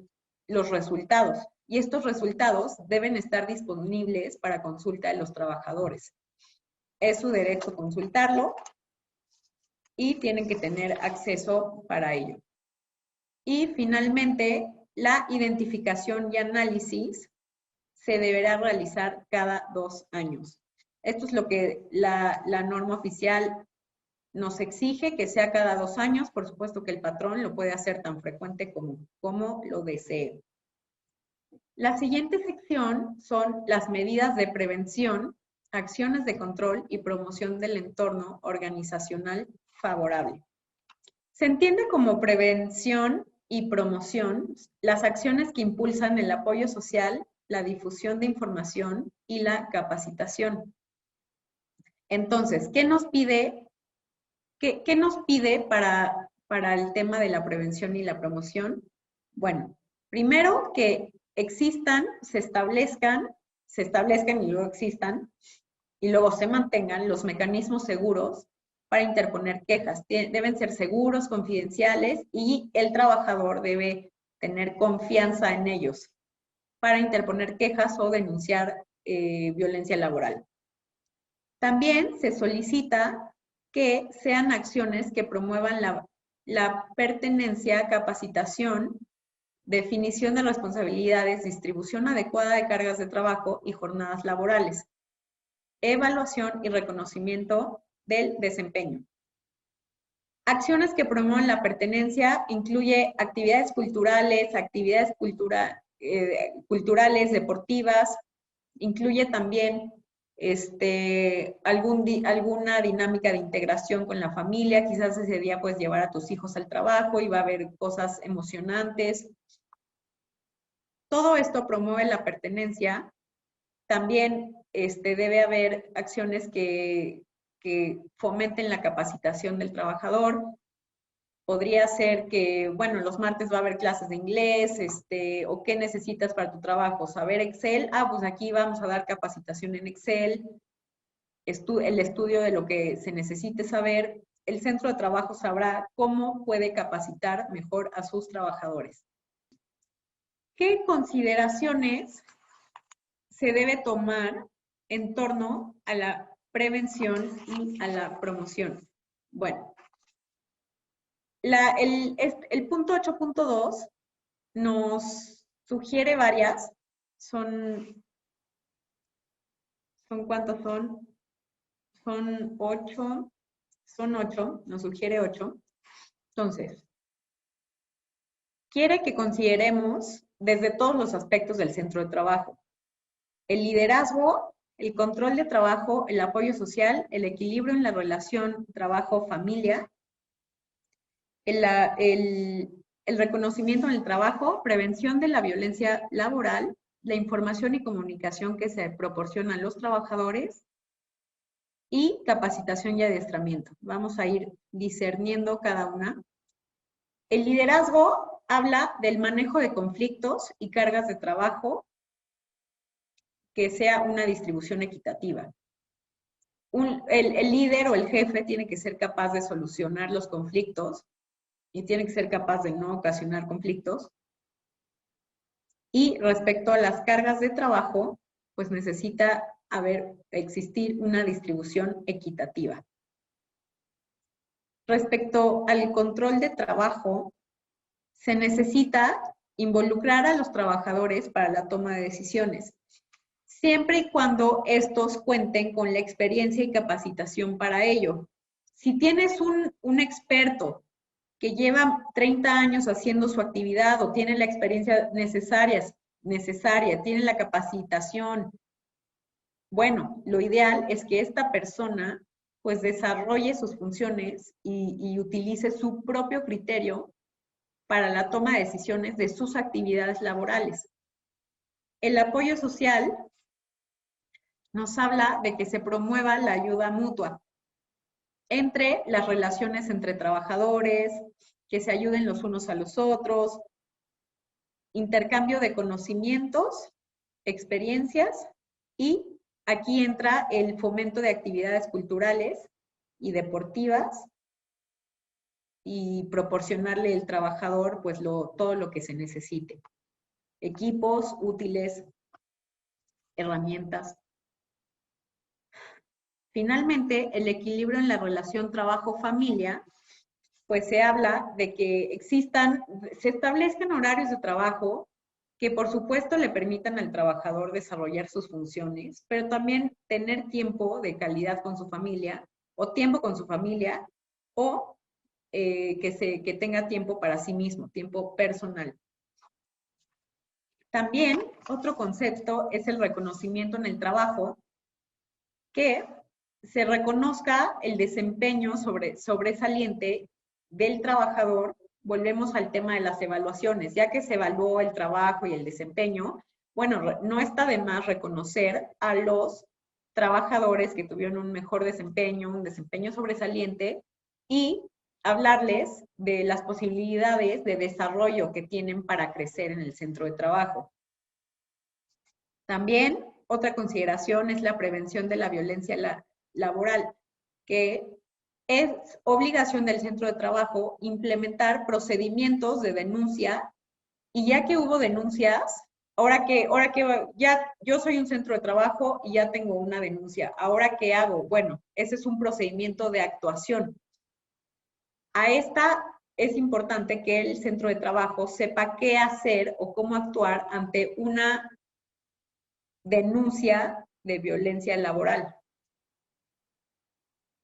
los resultados. Y estos resultados deben estar disponibles para consulta de los trabajadores. Es su derecho consultarlo y tienen que tener acceso para ello. Y finalmente, la identificación y análisis se deberá realizar cada 2 años. Esto es lo que la norma oficial nos exige, que sea cada 2 años. Por supuesto que el patrón lo puede hacer tan frecuente como lo desee. La siguiente sección son las medidas de prevención, acciones de control y promoción del entorno organizacional favorable. Se entiende como prevención y promoción las acciones que impulsan el apoyo social, la difusión de información y la capacitación. Entonces, ¿qué nos pide para el tema de la prevención y la promoción? Bueno, primero que existan, se establezcan y luego existan, y luego se mantengan los mecanismos seguros para interponer quejas. Deben ser seguros, confidenciales, y el trabajador debe tener confianza en ellos para interponer quejas o denunciar violencia laboral. También se solicita que sean acciones que promuevan la pertenencia, capacitación, definición de responsabilidades, distribución adecuada de cargas de trabajo y jornadas laborales, evaluación y reconocimiento del desempeño. Acciones que promueven la pertenencia incluye actividades culturales, deportivas, incluye también alguna dinámica de integración con la familia. Quizás ese día puedes llevar a tus hijos al trabajo y va a haber cosas emocionantes. Todo esto promueve la pertenencia. También debe haber acciones que fomenten la capacitación del trabajador. Podría ser que, bueno, los martes va a haber clases de inglés, o qué necesitas para tu trabajo, saber Excel. Pues aquí vamos a dar capacitación en Excel, el estudio de lo que se necesite saber. El centro de trabajo sabrá cómo puede capacitar mejor a sus trabajadores. ¿Qué consideraciones se debe tomar en torno a la prevención y a la promoción? Bueno, el punto 8.2 nos sugiere varias. ¿Son cuántos son? Son 8. Son 8, nos sugiere 8. Entonces, quiere que consideremos desde todos los aspectos del centro de trabajo: el liderazgo, el control de trabajo, el apoyo social, el equilibrio en la relación trabajo-familia, el reconocimiento en el trabajo, prevención de la violencia laboral, la información y comunicación que se proporciona a los trabajadores y capacitación y adiestramiento. Vamos a ir discerniendo cada una. El liderazgo habla del manejo de conflictos y cargas de trabajo, que sea una distribución equitativa. El líder o el jefe tiene que ser capaz de solucionar los conflictos y tiene que ser capaz de no ocasionar conflictos. Y respecto a las cargas de trabajo, pues necesita existir una distribución equitativa. Respecto al control de trabajo, se necesita involucrar a los trabajadores para la toma de decisiones, siempre y cuando estos cuenten con la experiencia y capacitación para ello. Si tienes un experto que lleva 30 años haciendo su actividad o tiene la experiencia necesaria, tiene la capacitación, bueno, lo ideal es que esta persona pues desarrolle sus funciones y utilice su propio criterio para la toma de decisiones de sus actividades laborales. El apoyo social nos habla de que se promueva la ayuda mutua entre las relaciones entre trabajadores, que se ayuden los unos a los otros, intercambio de conocimientos, experiencias, y aquí entra el fomento de actividades culturales y deportivas y proporcionarle al trabajador pues todo lo que se necesite. Equipos, útiles, herramientas. Finalmente, el equilibrio en la relación trabajo-familia, pues se habla de que se establezcan horarios de trabajo que por supuesto le permitan al trabajador desarrollar sus funciones, pero también tener tiempo de calidad con su familia, o tiempo con su familia, o que tenga tiempo para sí mismo, tiempo personal. También otro concepto es el reconocimiento en el trabajo, que se reconozca el desempeño sobresaliente del trabajador. Volvemos al tema de las evaluaciones, ya que se evaluó el trabajo y el desempeño, bueno, no está de más reconocer a los trabajadores que tuvieron un mejor desempeño, un desempeño sobresaliente, y hablarles de las posibilidades de desarrollo que tienen para crecer en el centro de trabajo. También otra consideración es la prevención de la violencia laboral, que es obligación del centro de trabajo implementar procedimientos de denuncia, y ya que hubo denuncias, ahora que ya yo soy un centro de trabajo y ya tengo una denuncia, ¿ahora qué hago? Bueno, ese es un procedimiento de actuación. A esta es importante que el centro de trabajo sepa qué hacer o cómo actuar ante una denuncia de violencia laboral.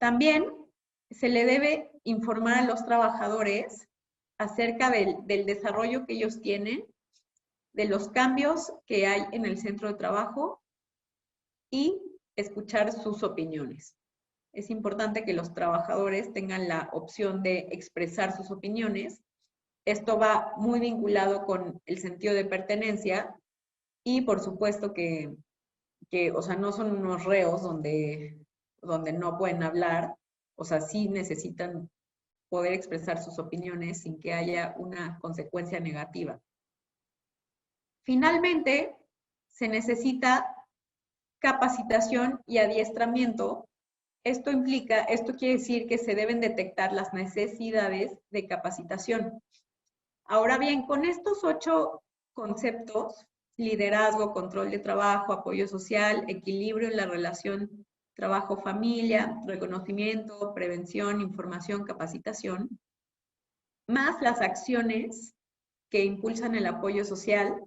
También se le debe informar a los trabajadores acerca del desarrollo que ellos tienen, de los cambios que hay en el centro de trabajo y escuchar sus opiniones. Es importante que los trabajadores tengan la opción de expresar sus opiniones. Esto va muy vinculado con el sentido de pertenencia y por supuesto que o sea, no son unos reos donde no pueden hablar, o sea, sí necesitan poder expresar sus opiniones sin que haya una consecuencia negativa. Finalmente, se necesita capacitación y adiestramiento. Esto quiere decir que se deben detectar las necesidades de capacitación. Ahora bien, con estos 8 conceptos, liderazgo, control de trabajo, apoyo social, equilibrio en la relación trabajo-familia, reconocimiento, prevención, información, capacitación, más las acciones que impulsan el apoyo social,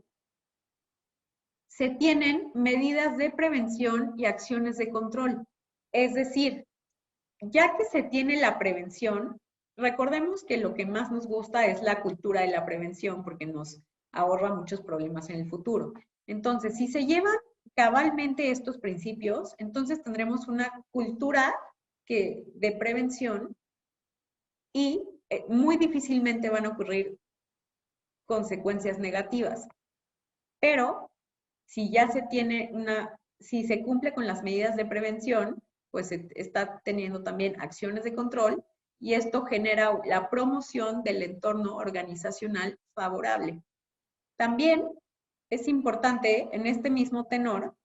se tienen medidas de prevención y acciones de control. Es decir, ya que se tiene la prevención, recordemos que lo que más nos gusta es la cultura de la prevención porque nos ahorra muchos problemas en el futuro. Entonces, si se llevan cabalmente estos principios, entonces tendremos una cultura de prevención y muy difícilmente van a ocurrir consecuencias negativas. Pero si ya se tiene si se cumple con las medidas de prevención, pues se está teniendo también acciones de control y esto genera la promoción del entorno organizacional favorable. También es importante, en este mismo tenor,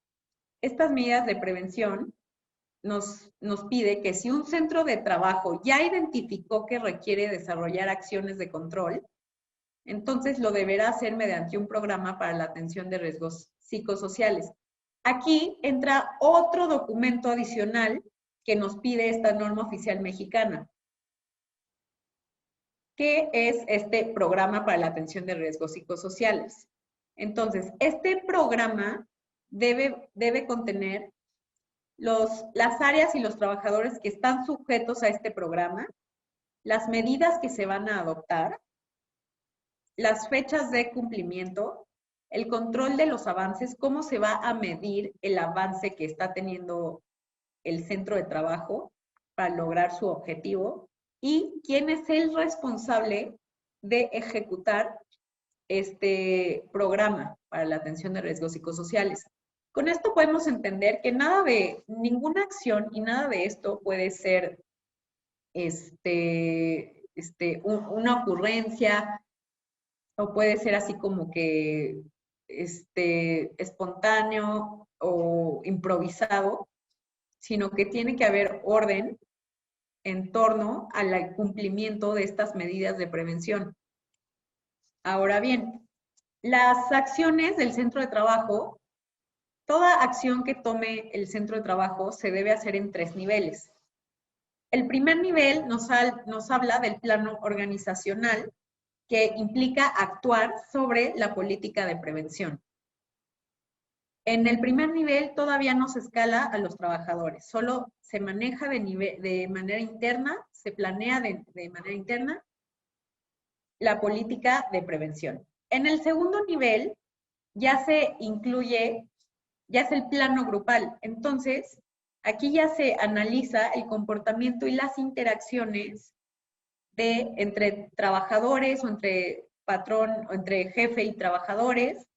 estas medidas de prevención nos pide que si un centro de trabajo ya identificó que requiere desarrollar acciones de control, entonces lo deberá hacer mediante un programa para la atención de riesgos psicosociales. Aquí entra otro documento adicional que nos pide esta norma oficial mexicana, que es este programa para la atención de riesgos psicosociales. Entonces, este programa debe contener las áreas y los trabajadores que están sujetos a este programa, las medidas que se van a adoptar, las fechas de cumplimiento, el control de los avances, cómo se va a medir el avance que está teniendo el centro de trabajo para lograr su objetivo y quién es el responsable de ejecutar este programa para la atención de riesgos psicosociales. Con esto podemos entender que ninguna acción y nada de esto puede ser una ocurrencia o puede ser así como que espontáneo o improvisado, sino que tiene que haber orden en torno al cumplimiento de estas medidas de prevención. Ahora bien, las acciones del centro de trabajo, toda acción que tome el centro de trabajo se debe hacer en 3 niveles. El primer nivel nos habla del plano organizacional, que implica actuar sobre la política de prevención. En el primer nivel todavía no se escala a los trabajadores, solo se maneja de manera interna, se planea de manera interna la política de prevención. En el segundo nivel ya se incluye, ya es el plano grupal. Entonces, aquí ya se analiza el comportamiento y las interacciones entre trabajadores o entre patrón o entre jefe y trabajadores,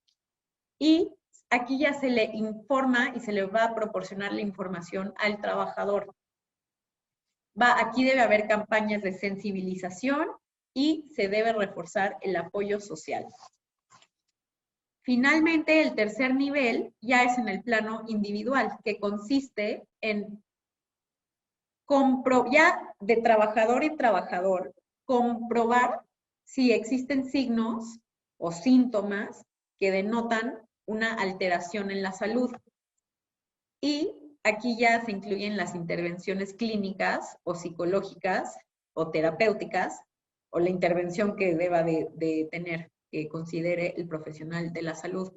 y aquí ya se le informa y se le va a proporcionar la información al trabajador. Aquí debe haber campañas de sensibilización y se debe reforzar el apoyo social. Finalmente, el tercer nivel ya es en el plano individual, que consiste en ya de trabajador y trabajador, comprobar si existen signos o síntomas que denotan una alteración en la salud. Y aquí ya se incluyen las intervenciones clínicas o psicológicas o terapéuticas, o la intervención que deba de tener, que considere el profesional de la salud.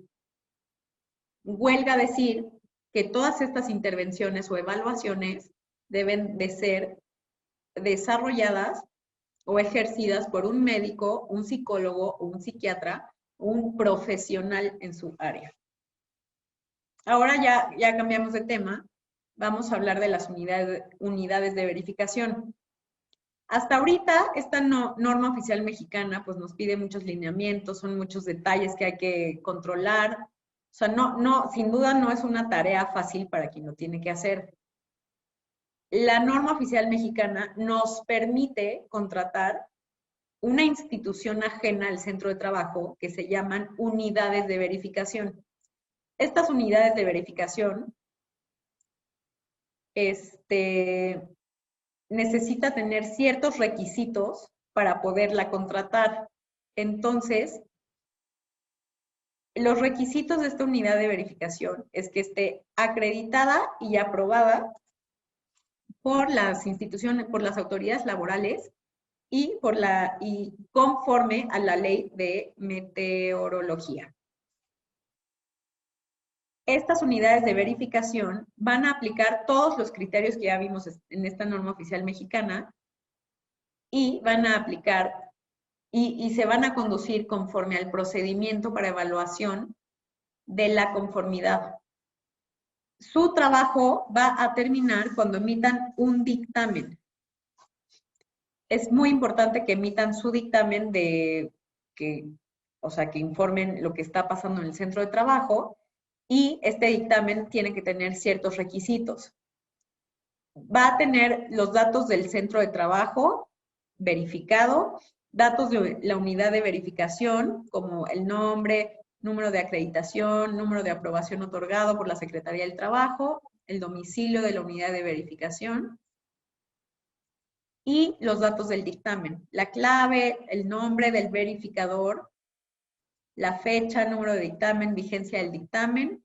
Huelga decir que todas estas intervenciones o evaluaciones deben de ser desarrolladas o ejercidas por un médico, un psicólogo o un psiquiatra, un profesional en su área. Ahora ya cambiamos de tema, vamos a hablar de las unidades de verificación. Hasta ahorita, esta norma oficial mexicana pues nos pide muchos lineamientos, son muchos detalles que hay que controlar. O sea, sin duda no es una tarea fácil para quien lo tiene que hacer. La norma oficial mexicana nos permite contratar una institución ajena al centro de trabajo que se llaman unidades de verificación. Estas unidades de verificación necesita tener ciertos requisitos para poderla contratar. Entonces, los requisitos de esta unidad de verificación es que esté acreditada y aprobada por las instituciones, por las autoridades laborales y conforme a la ley de meteorología. Estas unidades de verificación van a aplicar todos los criterios que ya vimos en esta norma oficial mexicana y van a aplicar y se van a conducir conforme al procedimiento para evaluación de la conformidad. Su trabajo va a terminar cuando emitan un dictamen. Es muy importante que emitan su dictamen que informen lo que está pasando en el centro de trabajo, y este dictamen tiene que tener ciertos requisitos. Va a tener los datos del centro de trabajo verificado, datos de la unidad de verificación, como el nombre, número de acreditación, número de aprobación otorgado por la Secretaría del Trabajo, el domicilio de la unidad de verificación y los datos del dictamen, la clave, el nombre del verificador, la fecha, número de dictamen, vigencia del dictamen,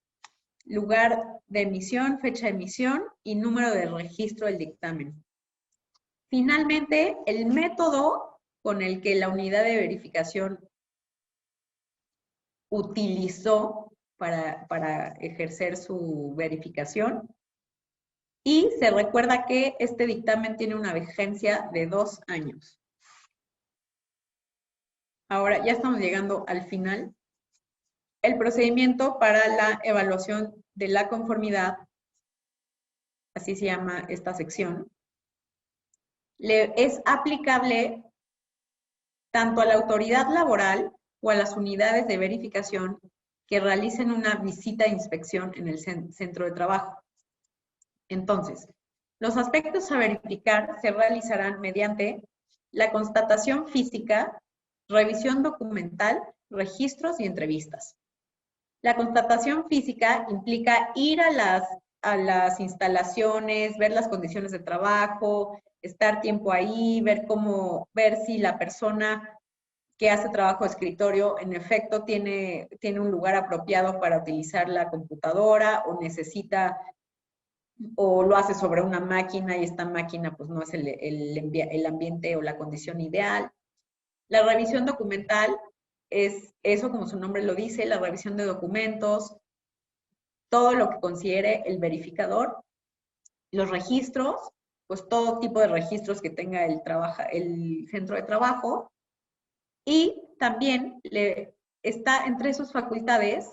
lugar de emisión, fecha de emisión y número de registro del dictamen. Finalmente, el método con el que la unidad de verificación utilizó para ejercer su verificación. Y se recuerda que este dictamen tiene una vigencia de 2 años. Ahora ya estamos llegando al final. El procedimiento para la evaluación de la conformidad, así se llama esta sección, es aplicable tanto a la autoridad laboral o a las unidades de verificación que realicen una visita de inspección en el centro de trabajo. Entonces, los aspectos a verificar se realizarán mediante la constatación física, revisión documental, registros y entrevistas. La constatación física implica ir a las instalaciones, ver las condiciones de trabajo, estar tiempo ahí, ver si la persona que hace trabajo de escritorio en efecto tiene un lugar apropiado para utilizar la computadora o lo hace sobre una máquina y esta máquina pues no es el ambiente o la condición ideal. La revisión documental es eso, como su nombre lo dice, la revisión de documentos, todo lo que considere el verificador. Los registros, pues todo tipo de registros que tenga el centro de trabajo. Y también está entre sus facultades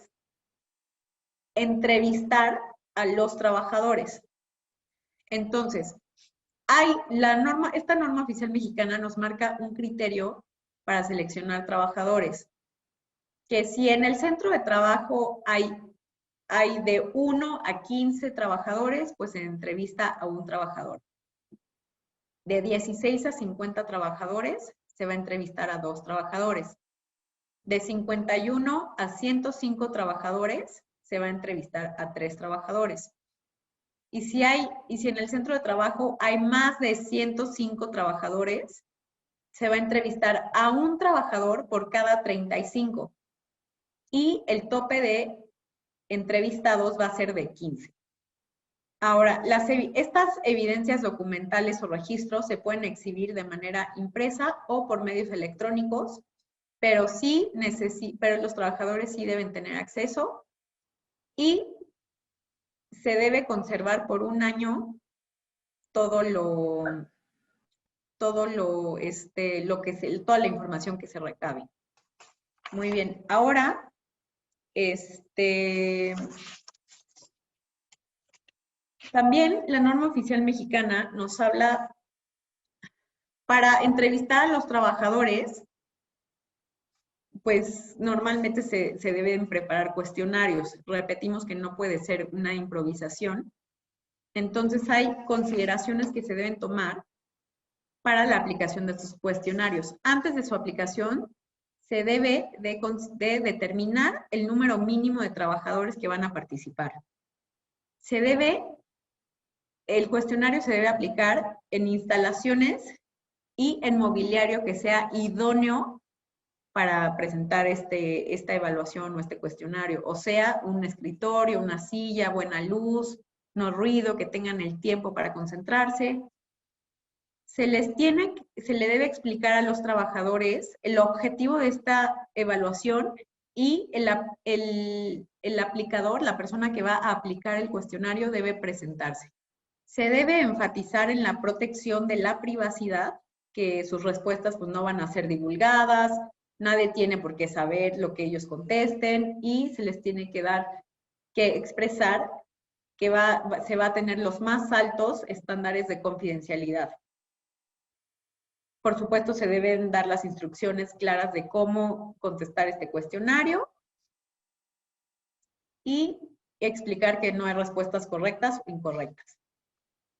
entrevistar a los trabajadores. Entonces, esta norma oficial mexicana nos marca un criterio para seleccionar trabajadores, que si en el centro de trabajo hay de 1 a 15 trabajadores, pues se entrevista a un trabajador. De 16 a 50 trabajadores, se va a entrevistar a 2 trabajadores. De 51 a 105 trabajadores, se va a entrevistar a 3 trabajadores. Y si en el centro de trabajo hay más de 105 trabajadores, se va a entrevistar a un trabajador por cada 35. Y el tope de entrevistados va a ser de 15. Ahora, estas evidencias documentales o registros se pueden exhibir de manera impresa o por medios electrónicos, pero los trabajadores sí deben tener acceso y se debe conservar por 1 año toda la información que se recabe. Muy bien, ahora, también la norma oficial mexicana nos habla para entrevistar a los trabajadores, pues normalmente se deben preparar cuestionarios. Repetimos que no puede ser una improvisación. Entonces hay consideraciones que se deben tomar para la aplicación de estos cuestionarios. Antes de su aplicación, se debe de determinar el número mínimo de trabajadores que van a participar. El cuestionario se debe aplicar en instalaciones y en mobiliario que sea idóneo para presentar esta evaluación o este cuestionario. O sea, un escritorio, una silla, buena luz, no ruido, que tengan el tiempo para concentrarse. Se le debe explicar a los trabajadores el objetivo de esta evaluación y el aplicador, la persona que va a aplicar el cuestionario, debe presentarse. Se debe enfatizar en la protección de la privacidad, que sus respuestas pues, no van a ser divulgadas, nadie tiene por qué saber lo que ellos contesten y se les tiene que expresar que se va a tener los más altos estándares de confidencialidad. Por supuesto, se deben dar las instrucciones claras de cómo contestar este cuestionario y explicar que no hay respuestas correctas o incorrectas.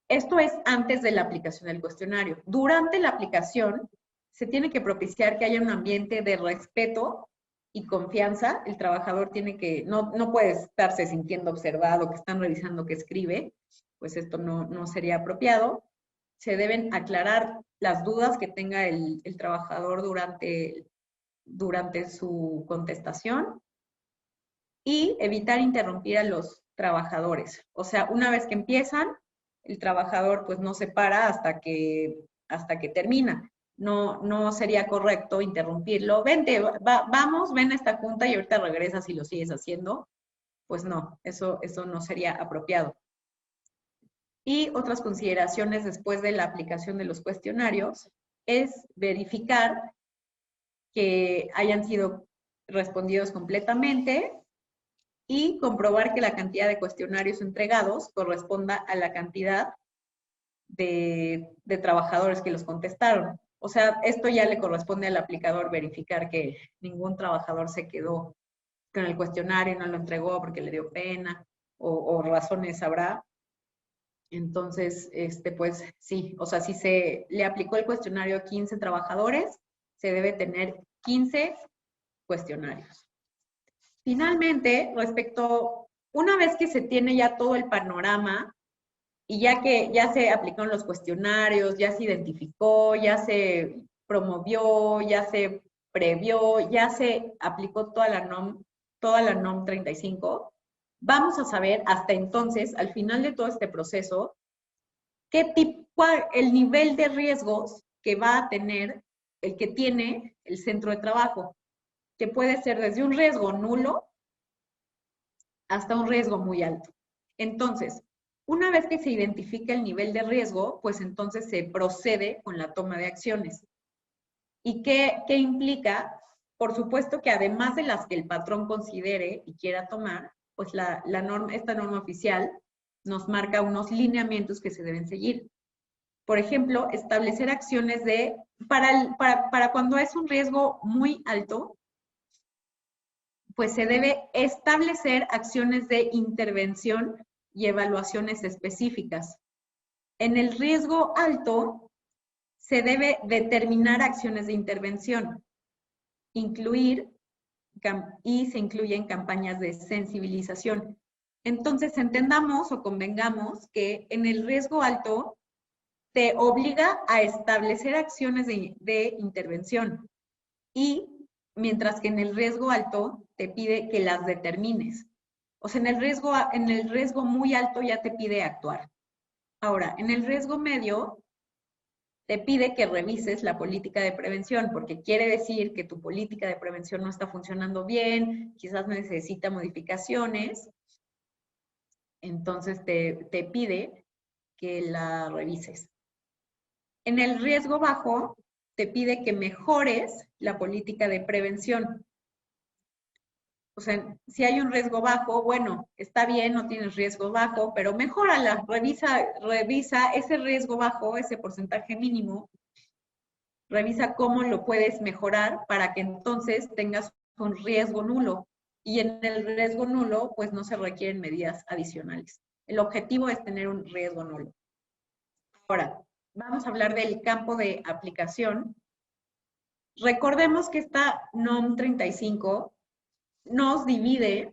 Esto es antes de la aplicación del cuestionario. Durante la aplicación, se tiene que propiciar que haya un ambiente de respeto y confianza. El trabajador no puede estarse sintiendo observado, que están revisando qué escribe, pues esto no sería apropiado. Se deben aclarar las dudas que tenga el trabajador durante su contestación y evitar interrumpir a los trabajadores. O sea, una vez que empiezan, el trabajador pues no se para hasta que termina. No sería correcto interrumpirlo. Vente, vamos, ven a esta junta y ahorita regresas y lo sigues haciendo. Pues no, eso no sería apropiado. Y otras consideraciones después de la aplicación de los cuestionarios es verificar que hayan sido respondidos completamente y comprobar que la cantidad de cuestionarios entregados corresponda a la cantidad de trabajadores que los contestaron. O sea, esto ya le corresponde al aplicador verificar que ningún trabajador se quedó con el cuestionario y no lo entregó porque le dio pena o razones habrá. Entonces, pues sí, o sea, si se le aplicó el cuestionario a 15 trabajadores, se debe tener 15 cuestionarios. Finalmente, una vez que se tiene ya todo el panorama y ya que ya se aplicaron los cuestionarios, ya se identificó, ya se promovió, ya se previó, ya se aplicó toda la NOM 35, vamos a saber hasta entonces, al final de todo este proceso, el nivel de riesgos que va a tener el que tiene el centro de trabajo, que puede ser desde un riesgo nulo hasta un riesgo muy alto. Entonces, una vez que se identifica el nivel de riesgo, pues entonces se procede con la toma de acciones. ¿Y qué implica? Por supuesto que además de las que el patrón considere y quiera tomar, pues esta norma oficial nos marca unos lineamientos que se deben seguir. Por ejemplo, establecer acciones para cuando es un riesgo muy alto, pues se debe establecer acciones de intervención y evaluaciones específicas. En el riesgo alto, se debe determinar acciones de intervención, y se incluyen campañas de sensibilización. Entonces, entendamos o convengamos que en el riesgo alto te obliga a establecer acciones de intervención y mientras que en el riesgo alto te pide que las determines. O sea, en el riesgo muy alto ya te pide actuar. Ahora, en el riesgo medio te pide que revises la política de prevención, porque quiere decir que tu política de prevención no está funcionando bien, quizás necesita modificaciones. Entonces te pide que la revises. En el riesgo bajo, te pide que mejores la política de prevención. O sea, si hay un riesgo bajo, bueno, está bien, no tienes riesgo bajo, pero mejórala, revisa ese riesgo bajo, ese porcentaje mínimo, revisa cómo lo puedes mejorar para que entonces tengas un riesgo nulo. Y en el riesgo nulo, pues no se requieren medidas adicionales. El objetivo es tener un riesgo nulo. Ahora, vamos a hablar del campo de aplicación. Recordemos que esta NOM 35 nos divide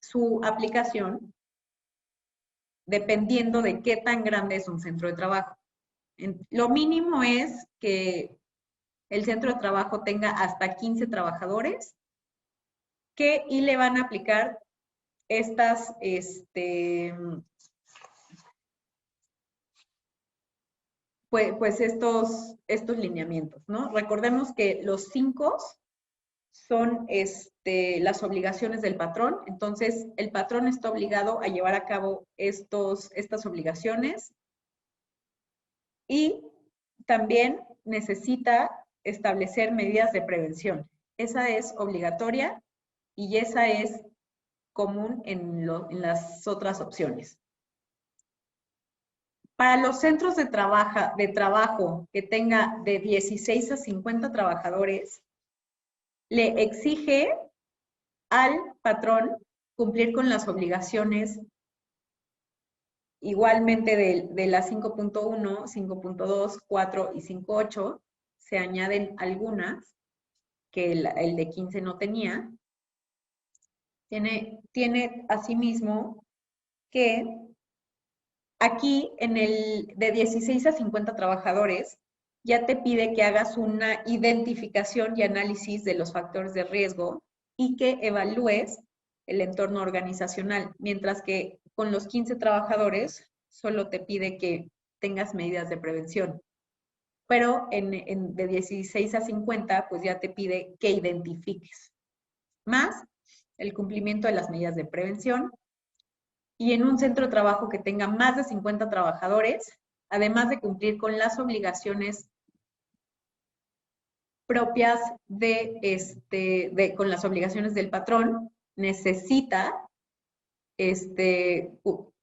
su aplicación dependiendo de qué tan grande es un centro de trabajo. Lo mínimo es que el centro de trabajo tenga hasta 15 trabajadores y le van a aplicar estos lineamientos, ¿no? Recordemos que los 5 son las obligaciones del patrón. Entonces, el patrón está obligado a llevar a cabo estas obligaciones y también necesita establecer medidas de prevención. Esa es obligatoria y esa es común en las otras opciones. Para los centros de trabajo que tenga de 16 a 50 trabajadores, le exige al patrón cumplir con las obligaciones igualmente de la 5.1, 5.2, 4 y 5.8. Se añaden algunas que el de 15 no tenía. Tiene asimismo que aquí en el de 16 a 50 trabajadores ya te pide que hagas una identificación y análisis de los factores de riesgo y que evalúes el entorno organizacional, mientras que con los 15 trabajadores solo te pide que tengas medidas de prevención. Pero de 16 a 50, pues ya te pide que identifiques. Más el cumplimiento de las medidas de prevención. Y en un centro de trabajo que tenga más de 50 trabajadores, además de cumplir con las obligaciones propias con las obligaciones del patrón, necesita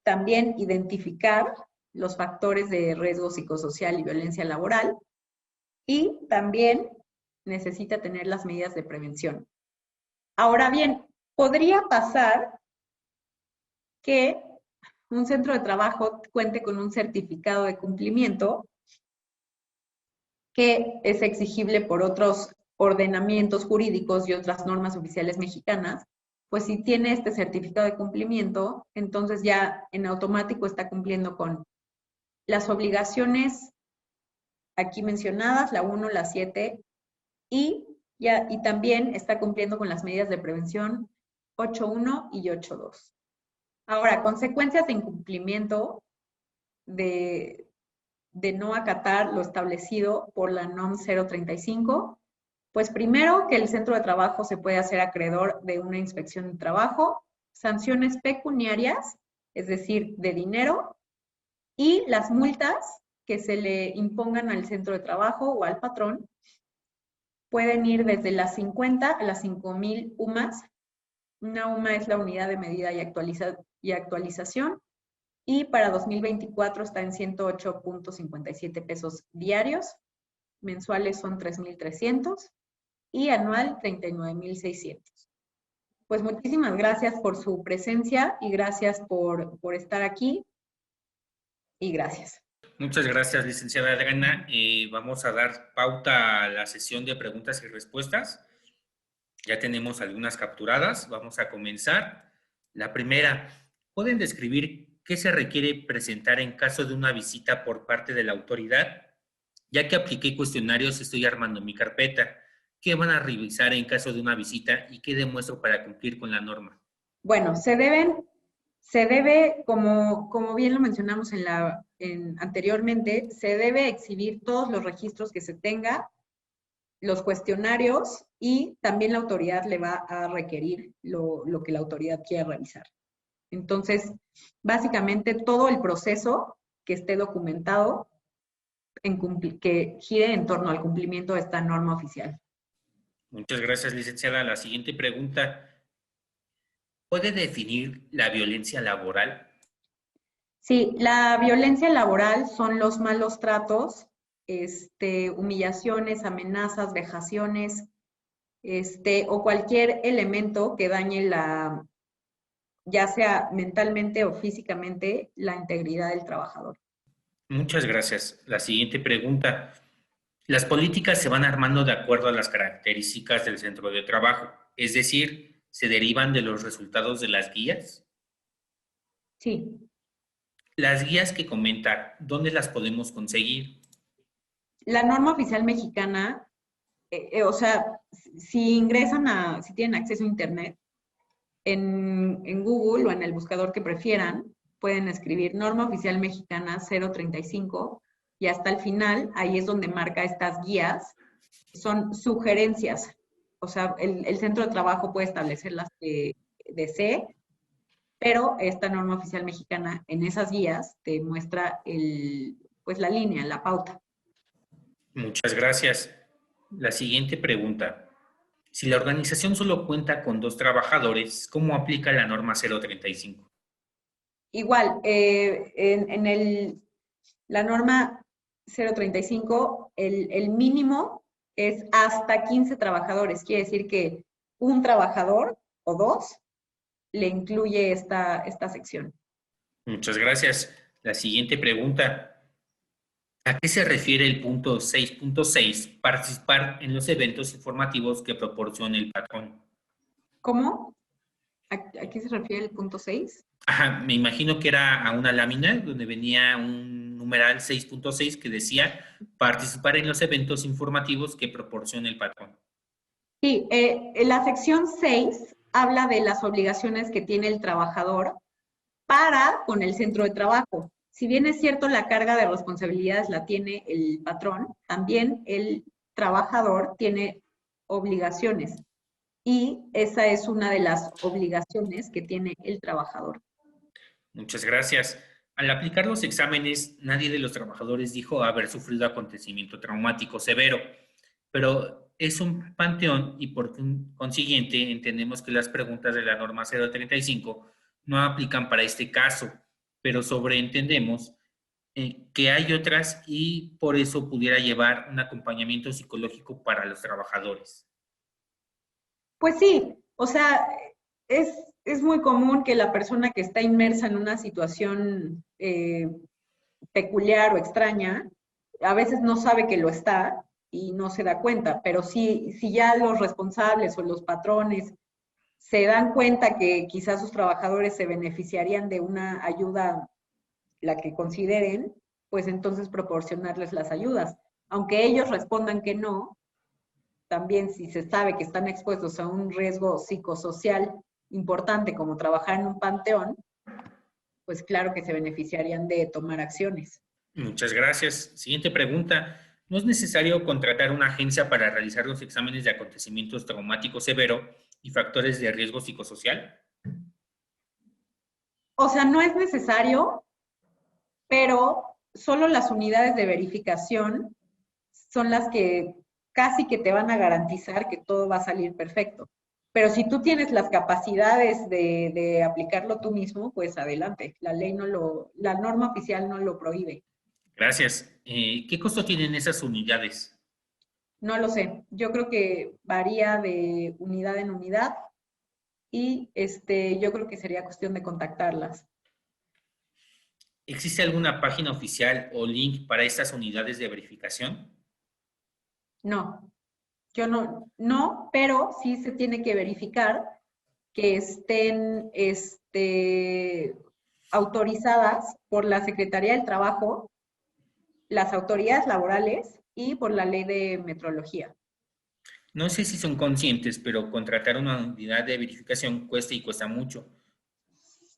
también identificar los factores de riesgo psicosocial y violencia laboral y también necesita tener las medidas de prevención. Ahora bien, podría pasar que un centro de trabajo cuente con un certificado de cumplimiento que es exigible por otros ordenamientos jurídicos y otras normas oficiales mexicanas. Pues si tiene este certificado de cumplimiento, entonces ya en automático está cumpliendo con las obligaciones aquí mencionadas, la 1, la 7, y también está cumpliendo con las medidas de prevención 8.1 y 8.2. Ahora, consecuencias de incumplimiento de no acatar lo establecido por la NOM 035? Pues primero, que el centro de trabajo se puede hacer acreedor de una inspección de trabajo, sanciones pecuniarias, es decir, de dinero, y las multas que se le impongan al centro de trabajo o al patrón pueden ir desde las 50 a las 5,000 UMAS. Una UMA es la unidad de medida y actualización, y para 2024 está en 108.57 pesos diarios, mensuales son 3,300 y anual 39,600. Pues muchísimas gracias por su presencia y gracias por estar aquí, y gracias. Muchas gracias, licenciada Adriana. Vamos a dar pauta a la sesión de preguntas y respuestas. Ya tenemos algunas capturadas. Vamos a comenzar. La primera, ¿pueden describir qué se requiere presentar en caso de una visita por parte de la autoridad? Ya que apliqué cuestionarios, estoy armando mi carpeta. ¿Qué van a revisar en caso de una visita y qué demuestro para cumplir con la norma? Bueno, se debe, como bien lo mencionamos anteriormente, se debe exhibir todos los registros que se tenga, los cuestionarios, y también la autoridad le va a requerir lo que la autoridad quiera revisar. Entonces, básicamente todo el proceso que esté documentado que gire en torno al cumplimiento de esta norma oficial. Muchas gracias, licenciada. La siguiente pregunta, ¿puede definir la violencia laboral? Sí, la violencia laboral son los malos tratos, humillaciones, amenazas, vejaciones, o cualquier elemento que dañe ya sea mentalmente o físicamente, la integridad del trabajador. Muchas gracias. La siguiente pregunta, ¿las políticas se van armando de acuerdo a las características del centro de trabajo? Es decir, ¿se derivan de los resultados de las guías? Sí. Las guías que comenta, ¿dónde las podemos conseguir? La norma oficial mexicana, o sea, si tienen acceso a Internet, en Google o en el buscador que prefieran, pueden escribir Norma Oficial Mexicana 035 y hasta el final, ahí es donde marca estas guías. Son sugerencias. O sea, el centro de trabajo puede establecer las que desee, pero esta norma oficial mexicana en esas guías te muestra pues la línea, la pauta. Muchas gracias. La siguiente pregunta. Si la organización solo cuenta con 2 trabajadores, ¿cómo aplica la norma 035? Igual, la norma 035, el mínimo es hasta 15 trabajadores. Quiere decir que un trabajador o 2 le incluye esta sección. Muchas gracias. La siguiente pregunta. ¿A qué se refiere el punto 6.6? Participar en los eventos informativos que proporcione el patrón. ¿Cómo? ¿A qué se refiere el punto 6? Ajá, me imagino que era a una lámina donde venía un numeral 6.6 que decía participar en los eventos informativos que proporcione el patrón. Sí, la sección 6 habla de las obligaciones que tiene el trabajador para con el centro de trabajo. Si bien es cierto, la carga de responsabilidades la tiene el patrón, también el trabajador tiene obligaciones. Y esa es una de las obligaciones que tiene el trabajador. Muchas gracias. Al aplicar los exámenes, nadie de los trabajadores dijo haber sufrido acontecimiento traumático severo, pero es un panteón y por consiguiente entendemos que las preguntas de la norma 035 no aplican para este caso, pero sobreentendemos que hay otras y por eso pudiera llevar un acompañamiento psicológico para los trabajadores. Pues sí, o sea, es muy común que la persona que está inmersa en una situación peculiar o extraña, a veces no sabe que lo está y no se da cuenta, pero si ya los responsables o los patrones se dan cuenta que quizás sus trabajadores se beneficiarían de una ayuda, la que consideren, pues entonces proporcionarles las ayudas. Aunque ellos respondan que no, también si se sabe que están expuestos a un riesgo psicosocial importante como trabajar en un panteón, pues claro que se beneficiarían de tomar acciones. Muchas gracias. Siguiente pregunta. ¿No es necesario contratar una agencia para realizar los exámenes de acontecimientos traumáticos severos y factores de riesgo psicosocial? O sea, no es necesario, pero solo las unidades de verificación son las que casi que te van a garantizar que todo va a salir perfecto. Pero si tú tienes las capacidades de aplicarlo tú mismo, pues adelante. La norma oficial no lo prohíbe. Gracias. ¿Qué costo tienen esas unidades? No lo sé. Yo creo que varía de unidad en unidad y yo creo que sería cuestión de contactarlas. ¿Existe alguna página oficial o link para estas unidades de verificación? No, yo no, pero sí se tiene que verificar que estén autorizadas por la Secretaría del Trabajo, las autoridades laborales y por la ley de metrología. No sé si son conscientes, pero contratar una unidad de verificación cuesta y cuesta mucho.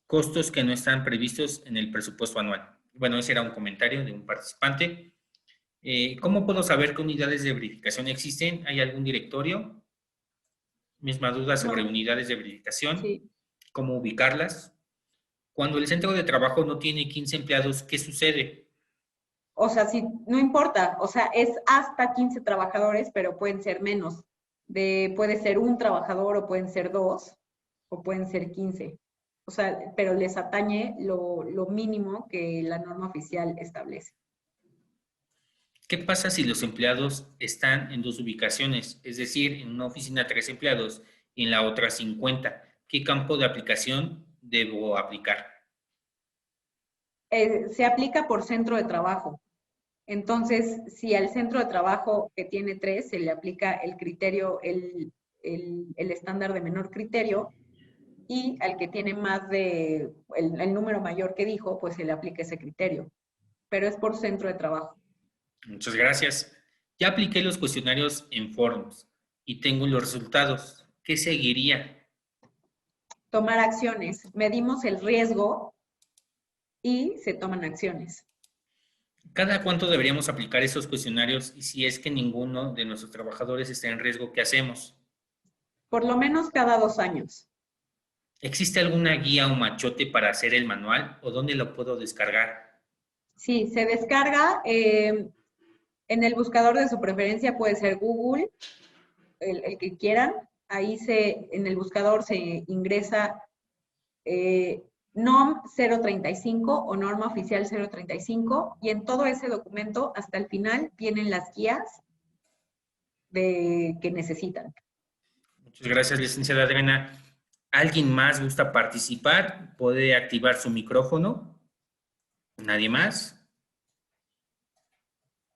Costos que no están previstos en el presupuesto anual. Bueno, ese era un comentario de un participante. ¿Cómo puedo saber qué unidades de verificación existen? ¿Hay algún directorio? Misma duda sobre No, unidades de verificación. sí. ¿Cómo ubicarlas? Cuando el centro de trabajo no tiene 15 empleados, ¿qué sucede? O sea, sí, no importa, o sea, es hasta 15 trabajadores, pero pueden ser menos. Puede ser un trabajador o pueden ser dos o pueden ser 15. O sea, pero les atañe lo mínimo que la norma oficial establece. ¿Qué pasa si los empleados están en dos ubicaciones? Es decir, en una oficina 3 empleados y en la otra 50. ¿Qué campo de aplicación debo aplicar? Se aplica por centro de trabajo. Entonces, si al centro de trabajo que tiene 3 se le aplica el criterio, el estándar de menor criterio, y al que tiene más el número mayor que dijo, pues se le aplica ese criterio. Pero es por centro de trabajo. Muchas gracias. Ya apliqué los cuestionarios en Forms y tengo los resultados. ¿Qué seguiría? Tomar acciones. Medimos el riesgo y se toman acciones. ¿Cada cuánto deberíamos aplicar esos cuestionarios y si es que ninguno de nuestros trabajadores está en riesgo, qué hacemos? Por lo menos cada 2 años. ¿Existe alguna guía o machote para hacer el manual o dónde lo puedo descargar? Sí, se descarga en el buscador de su preferencia, puede ser Google, el que quieran. Ahí en el buscador se ingresa NOM 035 o norma oficial 035 y en todo ese documento hasta el final vienen las guías que necesitan. Muchas gracias, licenciada Adriana. ¿Alguien más gusta participar? ¿Puede activar su micrófono? ¿Nadie más?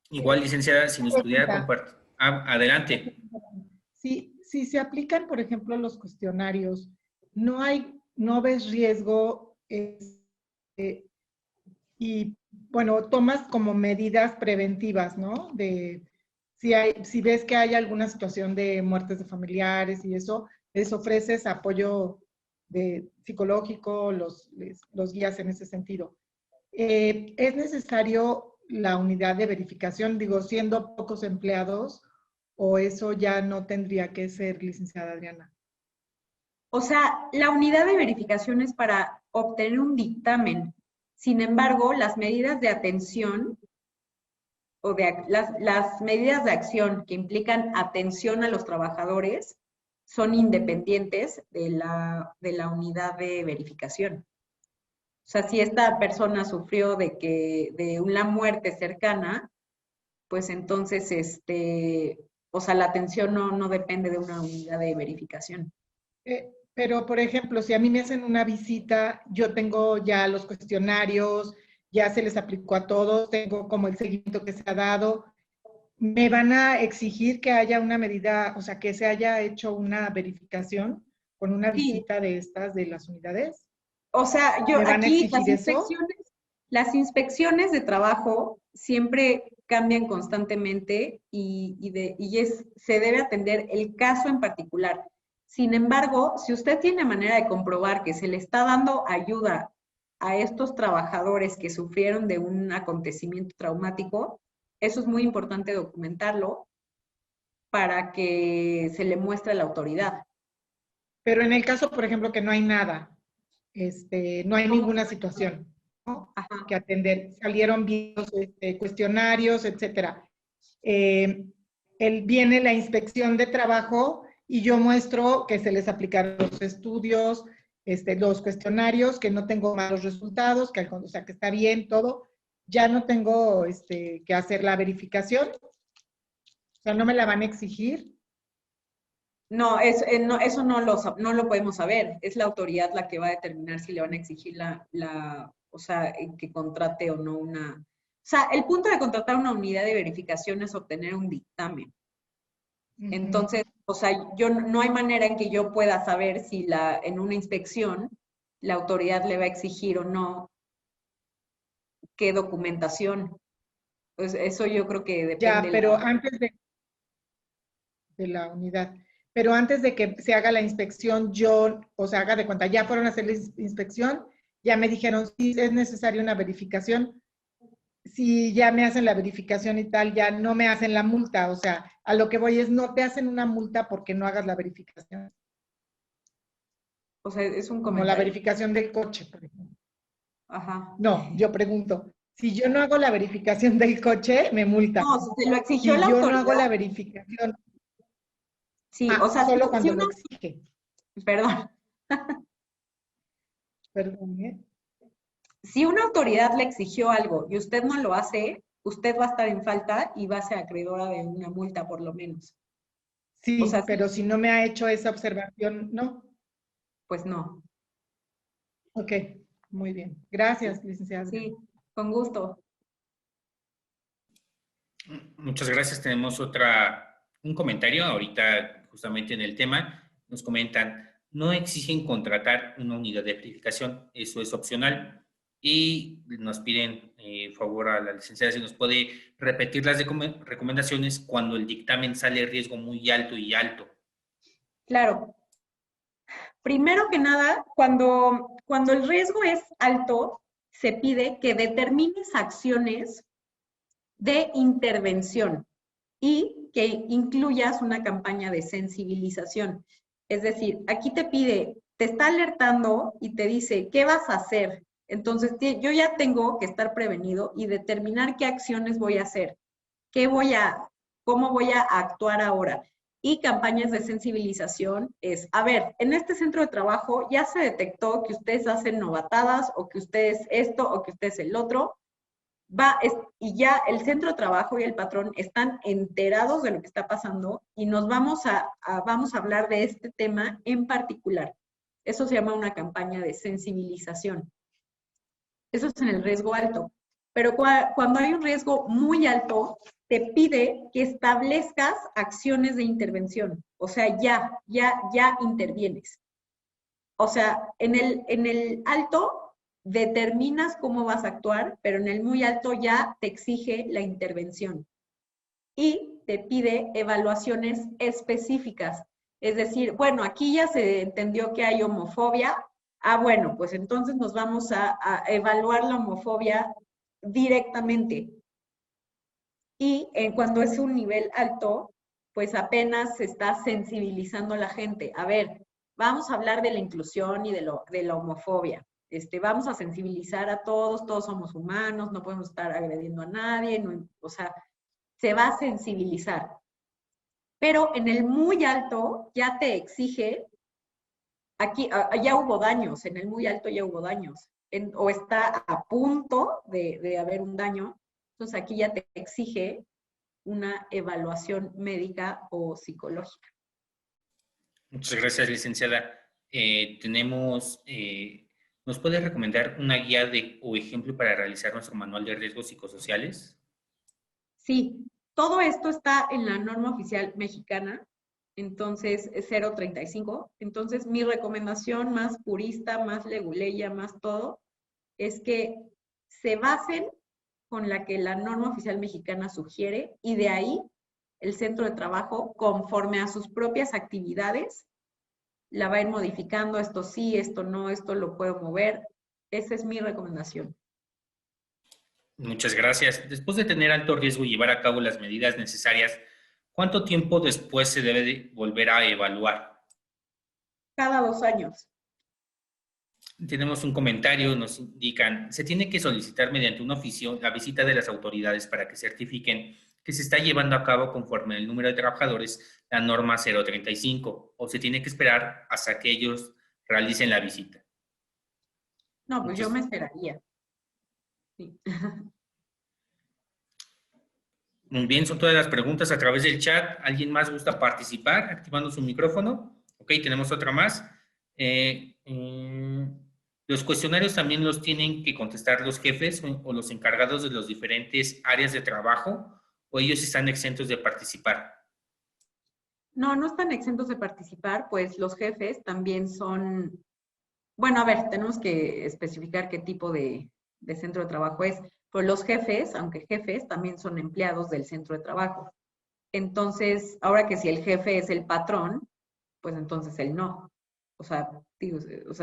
Igual, licenciada, si nos pudiera Pregunta. compartir. Adelante. Si se aplican, por ejemplo, los cuestionarios, no ves riesgo y, bueno, tomas como medidas preventivas, ¿no? Si ves que hay alguna situación de muertes de familiares y eso, les ofreces apoyo psicológico, los guías en ese sentido. ¿Es necesario la unidad de verificación, digo, siendo pocos empleados, o eso ya no tendría que ser, licenciada Adriana? O sea, la unidad de verificación es para obtener un dictamen. Sin embargo, las medidas de atención o las medidas de acción que implican atención a los trabajadores son independientes de la unidad de verificación. O sea, si esta persona sufrió de una muerte cercana, pues entonces, o sea, la atención no depende de una unidad de verificación. Pero, por ejemplo, si a mí me hacen una visita, yo tengo ya los cuestionarios, ya se les aplicó a todos, tengo como el seguimiento que se ha dado, ¿me van a exigir que haya una medida, o sea, que se haya hecho una verificación con una visita de estas de las unidades? O sea, ¿Me van a aquí exigir eso? las inspecciones de trabajo siempre cambian constantemente se debe atender el caso en particular. Sin embargo, si usted tiene manera de comprobar que se le está dando ayuda a estos trabajadores que sufrieron de un acontecimiento traumático, eso es muy importante documentarlo para que se le muestre a la autoridad. Pero en el caso, por ejemplo, que no hay nada, no hay ¿Cómo? ninguna situación, ¿no?, Ajá. que atender, salieron videos, cuestionarios, etcétera. Viene la inspección de trabajo y yo muestro que se les aplicaron los estudios, los cuestionarios, que no tengo malos resultados, o sea, que está bien todo. Ya no tengo que hacer la verificación. O sea, no me la van a exigir. No, eso no lo podemos saber. Es la autoridad la que va a determinar si le van a exigir o sea, que contrate o no una... O sea, el punto de contratar una unidad de verificación es obtener un dictamen. Entonces, o sea, no hay manera en que yo pueda saber si en una inspección la autoridad le va a exigir o no qué documentación. Pues eso yo creo que depende. Ya, pero antes de la unidad. Pero antes de que se haga la inspección, o sea, haga de cuenta, ya fueron a hacer la inspección, ya me dijeron, sí, es necesaria una verificación. Si ya me hacen la verificación y tal, ya no me hacen la multa. O sea, a lo que voy es, no te hacen una multa porque no hagas la verificación. O sea, es un Como comentario. la verificación del coche, por ejemplo. Ajá. No, yo pregunto, si yo no hago la verificación del coche, me multa. No, si se lo exigió Si la yo autoridad. no hago la verificación. Sí, o sea, solo cuando lo exige. Perdón. Perdón, ¿eh? Si una autoridad le exigió algo y usted no lo hace, usted va a estar en falta y va a ser acreedora de una multa por lo menos. Sí, O sea, pero si no me ha hecho esa observación, no. Pues no. Ok, muy bien. Gracias, licenciada. Sí, con gusto. Muchas gracias. Tenemos un comentario ahorita justamente en el tema. Nos comentan, no exigen contratar una unidad de verificación, eso es opcional. Y nos piden favor a la licenciada si nos puede repetir las recomendaciones cuando el dictamen sale riesgo muy alto y alto. Claro. Primero que nada, cuando el riesgo es alto, se pide que determines acciones de intervención y que incluyas una campaña de sensibilización. Es decir, aquí te está alertando y te dice, ¿qué vas a hacer? Entonces, yo ya tengo que estar prevenido y determinar qué acciones voy a hacer, cómo voy a actuar ahora. Y campañas de sensibilización es, a ver, en este centro de trabajo ya se detectó que ustedes hacen novatadas o que ustedes esto o que ustedes el otro. Y ya el centro de trabajo y el patrón están enterados de lo que está pasando y nos vamos a hablar de este tema en particular. Eso se llama una campaña de sensibilización. Eso es en el riesgo alto. Pero cuando hay un riesgo muy alto, te pide que establezcas acciones de intervención. O sea, ya intervienes. O sea, en el alto determinas cómo vas a actuar, pero en el muy alto ya te exige la intervención. Y te pide evaluaciones específicas. Es decir, bueno, aquí ya se entendió que hay homofobia. Bueno, pues entonces nos vamos a evaluar la homofobia directamente. Y cuando es un nivel alto, pues apenas se está sensibilizando a la gente. A ver, vamos a hablar de la inclusión y de la homofobia. Vamos a sensibilizar a todos somos humanos, no podemos estar agrediendo a nadie, o sea, se va a sensibilizar. Pero en el muy alto ya te exige, aquí ya hubo daños, en el muy alto ya hubo daños, o está a punto de haber un daño, entonces aquí ya te exige una evaluación médica o psicológica. Muchas gracias, licenciada. ¿Nos puede recomendar una guía o ejemplo para realizar nuestro manual de riesgos psicosociales? Sí, todo esto está en la norma oficial mexicana, entonces es 035. Entonces mi recomendación más purista, más leguleya, más todo, es que se basen con la que la norma oficial mexicana sugiere y de ahí el centro de trabajo, conforme a sus propias actividades, la va a ir modificando, esto sí, esto no, esto lo puedo mover. Esa es mi recomendación. Muchas gracias. Después de tener alto riesgo y llevar a cabo las medidas necesarias, ¿cuánto tiempo después se debe de volver a evaluar? Cada 2 años. Tenemos un comentario, nos indican, se tiene que solicitar mediante un oficio la visita de las autoridades para que certifiquen que se está llevando a cabo conforme el número de trabajadores la norma 035, o se tiene que esperar hasta que ellos realicen la visita. No, pues yo me esperaría. Sí. Muy bien, son todas las preguntas a través del chat. ¿Alguien más gusta participar activando su micrófono? Ok, tenemos otra más. Los cuestionarios también los tienen que contestar los jefes o los encargados de las diferentes áreas de trabajo, o ellos están exentos de participar. No, no están exentos de participar, pues los jefes también son, bueno, a ver, tenemos que especificar qué tipo de centro de trabajo es. Pues los jefes, aunque jefes, también son empleados del centro de trabajo. Entonces, ahora que si el jefe es el patrón, pues entonces él no. O sea, digo,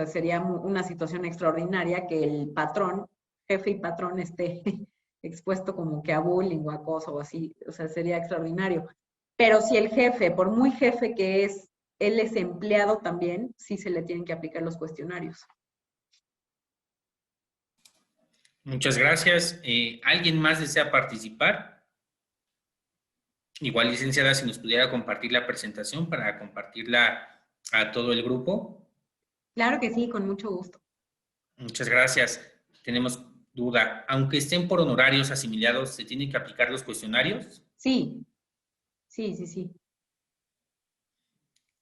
sería una situación extraordinaria que el patrón, jefe y patrón, esté expuesto como que a bullying o acoso o así. O sea, sería extraordinario. Pero si el jefe, por muy jefe que es, él es empleado también, sí se le tienen que aplicar los cuestionarios. Muchas gracias. ¿Alguien más desea participar? Igual, licenciada, si nos pudiera compartir la presentación para compartirla a todo el grupo. Claro que sí, con mucho gusto. Muchas gracias. Tenemos duda. Aunque estén por honorarios asimilados, ¿se tienen que aplicar los cuestionarios? Sí, sí, sí, sí.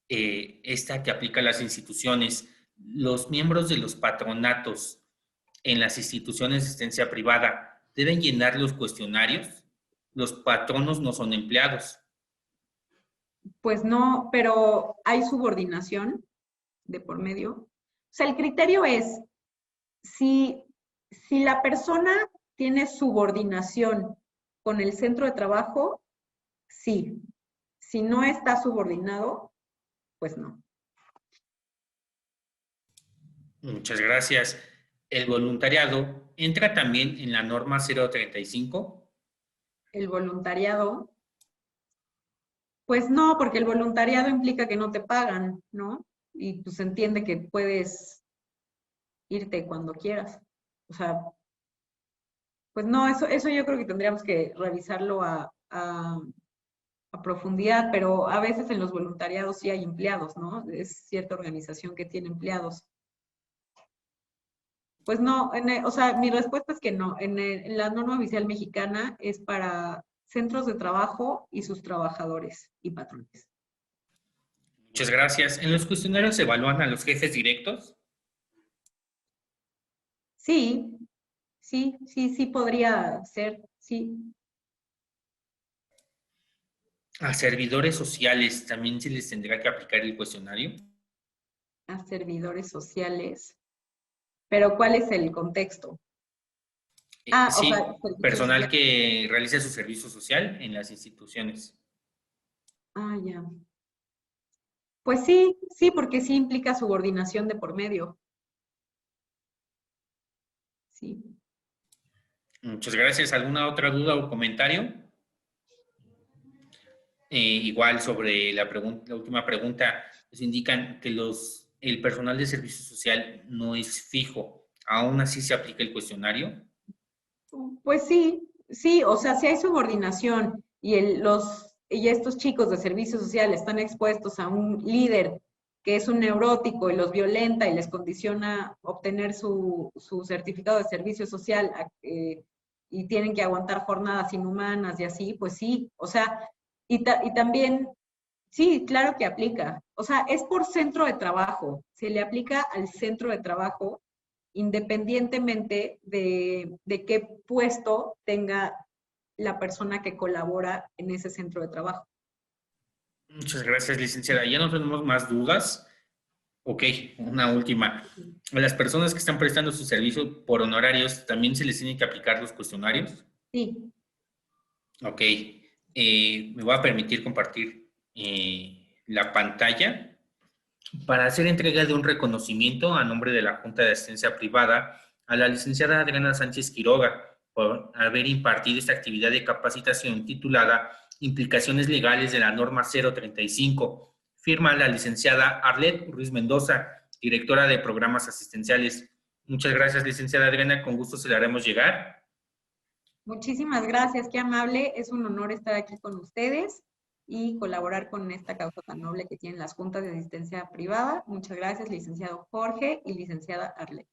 Esta que aplica a las instituciones, los miembros de los patronatos en las instituciones de asistencia privada deben llenar los cuestionarios. Los patronos no son empleados. Pues no, pero hay subordinación de por medio. O sea, el criterio es, si la persona tiene subordinación con el centro de trabajo, sí. Si no está subordinado, pues no. Muchas gracias. ¿El voluntariado entra también en la norma 035? El voluntariado, pues no, porque el voluntariado implica que no te pagan, ¿no? Y pues se entiende que puedes irte cuando quieras. O sea, pues no, eso yo creo que tendríamos que revisarlo a profundidad, pero a veces en los voluntariados sí hay empleados, ¿no? Es cierta organización que tiene empleados. Pues no, o sea, mi respuesta es que no. En la norma oficial mexicana es para centros de trabajo y sus trabajadores y patrones. Muchas gracias. ¿En los cuestionarios se evalúan a los jefes directos? Sí, sí podría ser, sí. ¿A servidores sociales también se les tendrá que aplicar el cuestionario? A servidores sociales. Pero ¿cuál es el contexto? Sí, o sea, personal que realice su servicio social en las instituciones. Ya. Pues sí, porque sí implica subordinación de por medio. Sí. Muchas gracias. ¿Alguna otra duda o comentario? Igual sobre la última pregunta, nos indican que el personal de servicio social no es fijo. ¿Aún así se aplica el cuestionario? Pues sí, o sea, si hay subordinación y estos chicos de servicio social están expuestos a un líder que es un neurótico y los violenta y les condiciona obtener su certificado de servicio social y tienen que aguantar jornadas inhumanas y así, pues sí, o sea, y también, sí, claro que aplica. O sea, es por centro de trabajo, se le aplica al centro de trabajo independientemente de qué puesto tenga la persona que colabora en ese centro de trabajo. Muchas gracias, licenciada. Ya no tenemos más dudas. Ok, una última. ¿A las personas que están prestando su servicio por honorarios también se les tienen que aplicar los cuestionarios? Sí. Ok, me voy a permitir compartir la pantalla para hacer entrega de un reconocimiento a nombre de la Junta de Asistencia Privada a la licenciada Adriana Sánchez Quiroga por haber impartido esta actividad de capacitación titulada Implicaciones legales de la norma 035. Firma la licenciada Arlet Ruiz Mendoza, directora de programas asistenciales. Muchas gracias, licenciada Adriana. Con gusto se la haremos llegar. Muchísimas gracias, qué amable. Es un honor estar aquí con ustedes y colaborar con esta causa tan noble que tienen las juntas de asistencia privada. Muchas gracias, licenciado Jorge y licenciada Arlet.